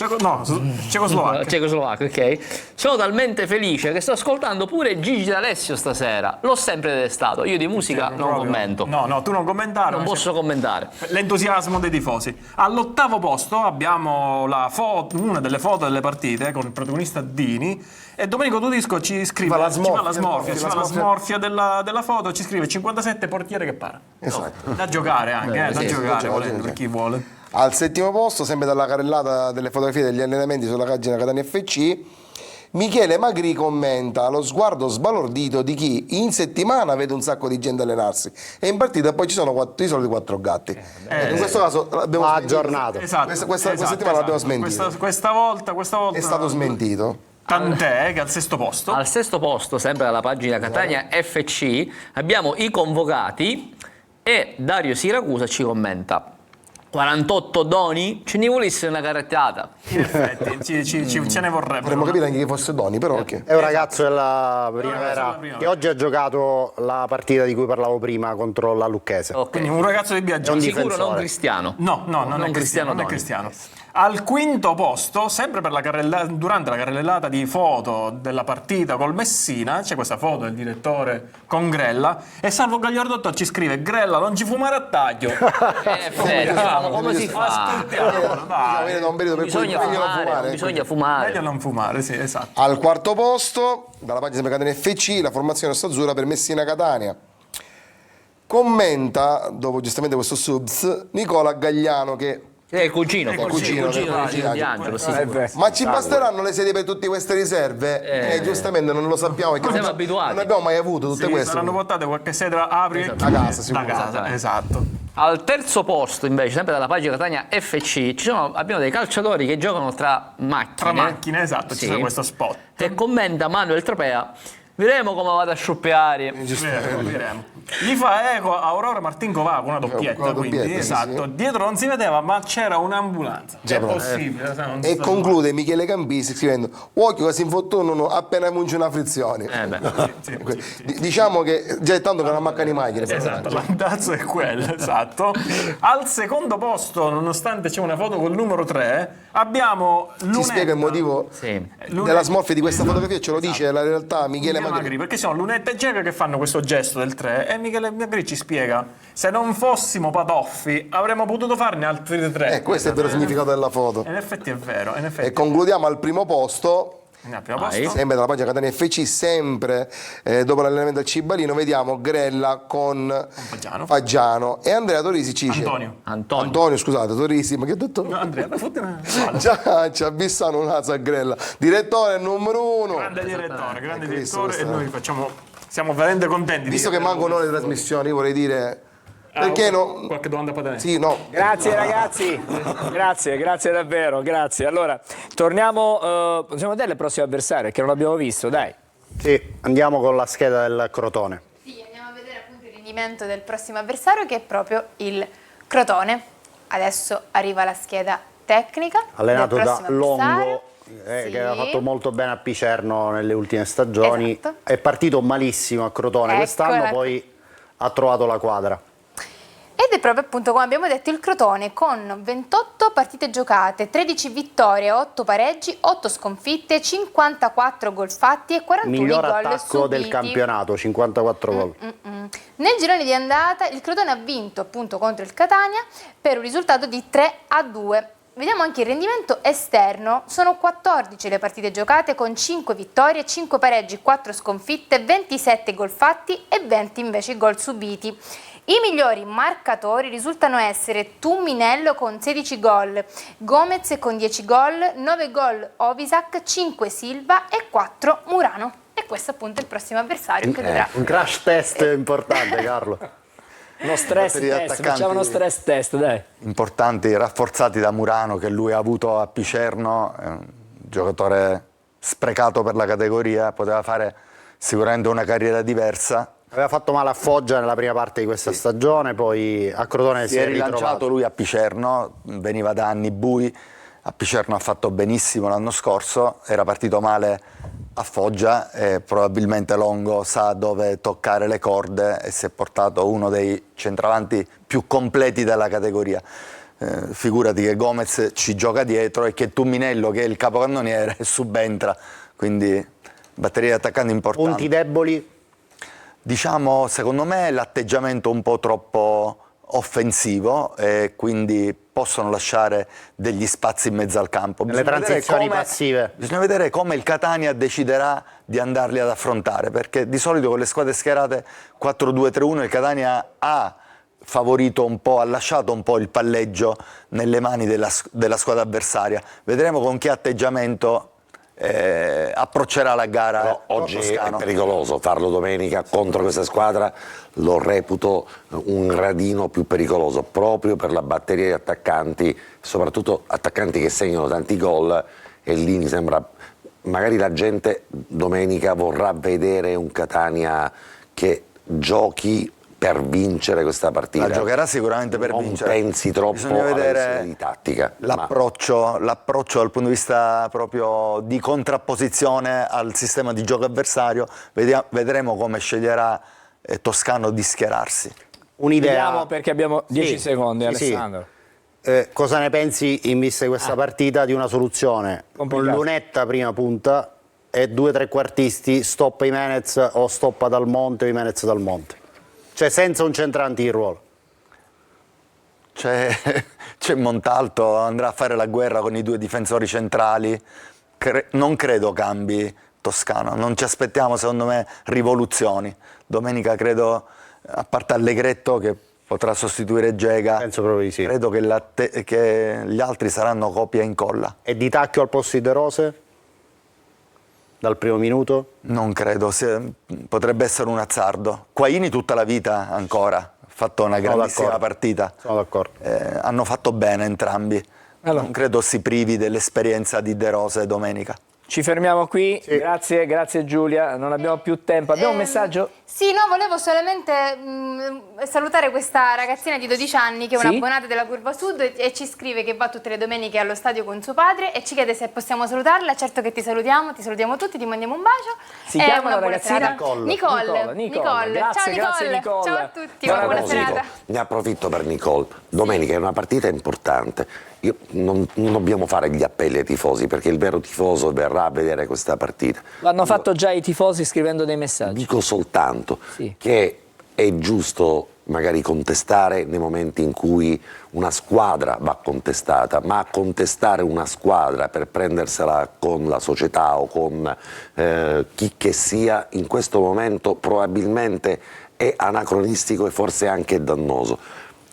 Cecoslovacco, ok. Sono talmente felice che sto ascoltando pure Gigi D'Alessio stasera. L'ho sempre detestato. Io di musica non commento. No, tu non commentare. Non posso commentare. L'entusiasmo dei tifosi. All'ottavo posto abbiamo una delle foto delle partite con il protagonista Dini. E Domenico Tudisco ci scrive la smorfia della foto, ci scrive 57 portiere che para. Esatto. Da giocare anche, volendo, per chi vuole. Al settimo posto, sempre dalla carrellata delle fotografie degli allenamenti sulla pagina Catania FC, Michele Magri commenta lo sguardo sbalordito di chi in settimana vede un sacco di gente allenarsi e in partita poi ci sono i soliti 4 gatti. In questo caso l'abbiamo aggiornato. Esatto, questa settimana l'abbiamo smentito. Questa volta È stato smentito. Tant'è che al sesto posto. Al sesto posto, sempre alla pagina Catania FC, abbiamo i convocati e Dario Siracusa ci commenta: 48 doni, ce ne volesse una carettata. In effetti, ce ne vorrebbe. Vorremmo capire anche chi fosse Doni, però ok. È un ragazzo della primavera della primavera. che oggi ha giocato la partita di cui parlavo prima contro la Lucchese. Ok. Quindi un ragazzo di Biaggiano. È un Sicuro difensore. non Cristiano. No, non è Cristiano. Non è Doni. Cristiano. Al quinto posto, sempre per durante la carrellata di foto della partita col Messina, c'è questa foto del direttore con Grella e Salvo Gagliardotto ci scrive: Grella, non ci fumare a taglio. Come si fa? Aspettiamolo, dai. Bisogna fumare. Meglio non fumare, sì, esatto. Al quarto posto, dalla pagina sempre Catania FC, la formazione rossa-azzurra per Messina Catania. Commenta, dopo giustamente questo subs, Nicola Gagliano che... È il cugino. il cugino di Angelo, sì. Ma ci basteranno le sedie per tutte queste riserve? Giustamente non lo sappiamo perché Siamo abituati. non abbiamo mai avuto tutte Sì, queste. saranno portate qualche sera, apri e A chiudi. casa, sicuro. Da casa, esatto. Al terzo posto, invece, sempre dalla pagina Catania FC, abbiamo dei calciatori che giocano tra macchine. Tra macchine, esatto, Sì. c'è questo spot. E commenta Manuel Tropea: vedremo come vado a scioppiare. Vedremo. Gli fa eco a Aurora Martin Covaco, una doppietta, Una quindi, doppietta, sì, esatto. sì. Dietro non si vedeva, ma c'era un'ambulanza. È possibile. Non si E sa conclude Michele Campisi scrivendo: occhio che si infortunano appena munge una frizione. Diciamo che già è tanto che non mancano i macchine. Esatto, l'andazzo è quello, esatto. Al secondo posto, nonostante c'è una foto col numero 3, abbiamo Lunetta. Ci spiega il motivo della smorfia di questa fotografia, ce lo dice la realtà Michele Magri. Perché sono Lunetta e Geca che fanno questo gesto del 3 e Michele Magri ci spiega: se non fossimo Padoffi avremmo potuto farne altri 3. Questo è il vero significato della foto. In effetti è vero. E concludiamo al primo posto. Al primo posto. Sempre dalla pagina Catania FC, sempre dopo l'allenamento al Cibalino, vediamo Grella con Faggiano e Andrea Torisi ci dice Antonio, scusate, Torisi, ma che ho detto? No, Andrea, Già ci avvissano un naso a Grella, direttore numero 1. Grande direttore, e noi siamo veramente contenti. Visto che mancano le trasmissioni, io vorrei dire perché no? Qualche domanda patente? Sì, no. Grazie ragazzi, grazie davvero, grazie. Allora, torniamo, possiamo vedere il prossimo avversario che non abbiamo visto, dai. Sì, andiamo con la scheda del Crotone. Sì, andiamo a vedere appunto il rendimento del prossimo avversario che è proprio il Crotone. Adesso arriva la scheda tecnica. Allenato del da prossimo Longo, avversario. che aveva fatto molto bene a Picerno nelle ultime stagioni. Esatto. È partito malissimo a Crotone quest'anno, poi ha trovato la quadra. Ed è proprio appunto come abbiamo detto il Crotone con 28 partite giocate, 13 vittorie, 8 pareggi, 8 sconfitte, 54 gol fatti e 41 Miglior gol attacco subiti. del campionato, 54 gol. Nel girone di andata il Crotone ha vinto appunto contro il Catania per un risultato di 3-2. Vediamo anche il rendimento esterno, sono 14 le partite giocate con 5 vittorie, 5 pareggi, 4 sconfitte, 27 gol fatti e 20 invece gol subiti. I migliori marcatori risultano essere Tumminello con 16 gol, Gomez con 10 gol, 9 gol Ovisac, 5 Silva e 4 Murano. E questo appunto è il prossimo avversario che dovrà... Un crash test importante, Carlo. Uno stress Per gli test, attaccanti facciamo uno stress test, dai. Importanti, rafforzati da Murano che lui ha avuto a Picerno, è un giocatore sprecato per la categoria, poteva fare sicuramente una carriera diversa. Aveva fatto male a Foggia nella prima parte di questa stagione, poi a Crotone Si è rilanciato lui a Picerno, veniva da anni bui, a Picerno ha fatto benissimo l'anno scorso, era partito male a Foggia e probabilmente Longo sa dove toccare le corde e si è portato uno dei centravanti più completi della categoria. Figurati che Gomez ci gioca dietro e che Tumminello, che è il capocannoniere, subentra, quindi batteria di attaccanti importanti. Punti deboli? Diciamo, secondo me l'atteggiamento un po' troppo offensivo e quindi possono lasciare degli spazi in mezzo al campo. Le transizioni passive. Bisogna vedere come il Catania deciderà di andarli ad affrontare, perché di solito con le squadre schierate 4-2-3-1 il Catania ha favorito un po', ha lasciato un po' il palleggio nelle mani della squadra avversaria. Vedremo con che atteggiamento approccerà la gara. Però oggi è Toscano. pericoloso farlo domenica contro questa squadra, lo reputo un gradino più pericoloso proprio per la batteria di attaccanti, soprattutto attaccanti che segnano tanti gol, e lì mi sembra magari la gente domenica vorrà vedere un Catania che giochi per vincere questa partita. La giocherà sicuramente per vincere. Non pensi troppo Bisogna alla vedere questione di tattica. l'approccio dal punto di vista proprio di contrapposizione al sistema di gioco avversario. Vedremo come sceglierà Toscano di schierarsi. Un'idea. Vediamo, perché abbiamo 10 Sì, secondi, sì, Alessandro. Cosa ne pensi in vista di questa partita di una soluzione con Complicato. Lunetta prima punta e 2 trequartisti, stoppa Jimenez o stoppa Dal Monte o Jimenez Dal Monte? Cioè senza un centrante in ruolo. C'è Montalto, andrà a fare la guerra con i 2 difensori centrali. Non credo cambi Toscano, non ci aspettiamo secondo me rivoluzioni. Domenica credo, a parte Allegretto che potrà sostituire Gega, Penso proprio di sì. credo che gli altri saranno copia e incolla. E Di Tacchio al posto di De Rose? Dal primo minuto? Non credo, potrebbe essere un azzardo. Quaini tutta la vita ancora, ha fatto una grandissima d'accordo. partita. Sono d'accordo. Hanno fatto bene entrambi. Allora. Non credo si privi dell'esperienza di De Rose domenica. Ci fermiamo qui, grazie Giulia, non abbiamo più tempo. Abbiamo un messaggio? Sì, no, volevo solamente salutare questa ragazzina di 12 anni che è Sì? un'abbonata della Curva Sud e ci scrive che va tutte le domeniche allo stadio con suo padre e ci chiede se possiamo salutarla. Certo che ti salutiamo tutti, ti mandiamo un bacio. Si e chiama una la buona ragazzina? serata. Nicole. Grazie, Ciao grazie, Nicole. Nicole. Ciao a tutti, Buona una buona proposito. serata. Ne approfitto per Nicole. Domenica è una partita importante. Non dobbiamo fare gli appelli ai tifosi, perché il vero tifoso verrà a vedere questa partita. L'hanno fatto già i tifosi scrivendo dei messaggi. Dico soltanto Sì. che è giusto magari contestare nei momenti in cui una squadra va contestata, ma contestare una squadra per prendersela con la società o con chi che sia, in questo momento probabilmente è anacronistico e forse anche dannoso.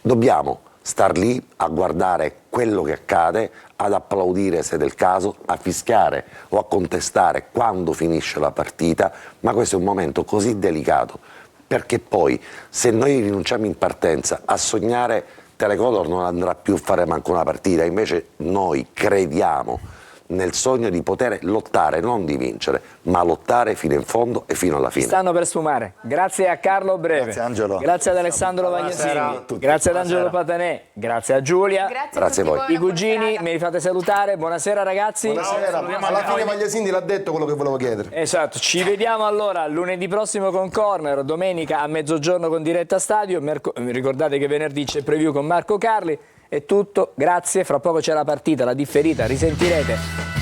Dobbiamo star lì a guardare quello che accade, ad applaudire se del caso, a fischiare o a contestare quando finisce la partita, ma questo è un momento così delicato, perché poi se noi rinunciamo in partenza a sognare, Telecolor non andrà più a fare manco una partita, invece noi crediamo nel sogno di poter lottare, non di vincere, ma lottare fino in fondo e fino alla fine. Stanno per sfumare. Grazie a Carlo Breve. Grazie, Angelo. Grazie ad Alessandro Vagliasini. Grazie ad Angelo Patanè. Grazie a Giulia. Grazie a voi. tutti I cugini, mi fate salutare. Buonasera ragazzi. Buonasera. Alla fine Vagliasini l'ha detto quello che volevo chiedere. Esatto, ci vediamo allora lunedì prossimo con Corner, domenica a mezzogiorno con Diretta Stadio, ricordate che venerdì c'è preview con Marco Carli, è tutto, grazie, fra poco c'è la partita, la differita, risentirete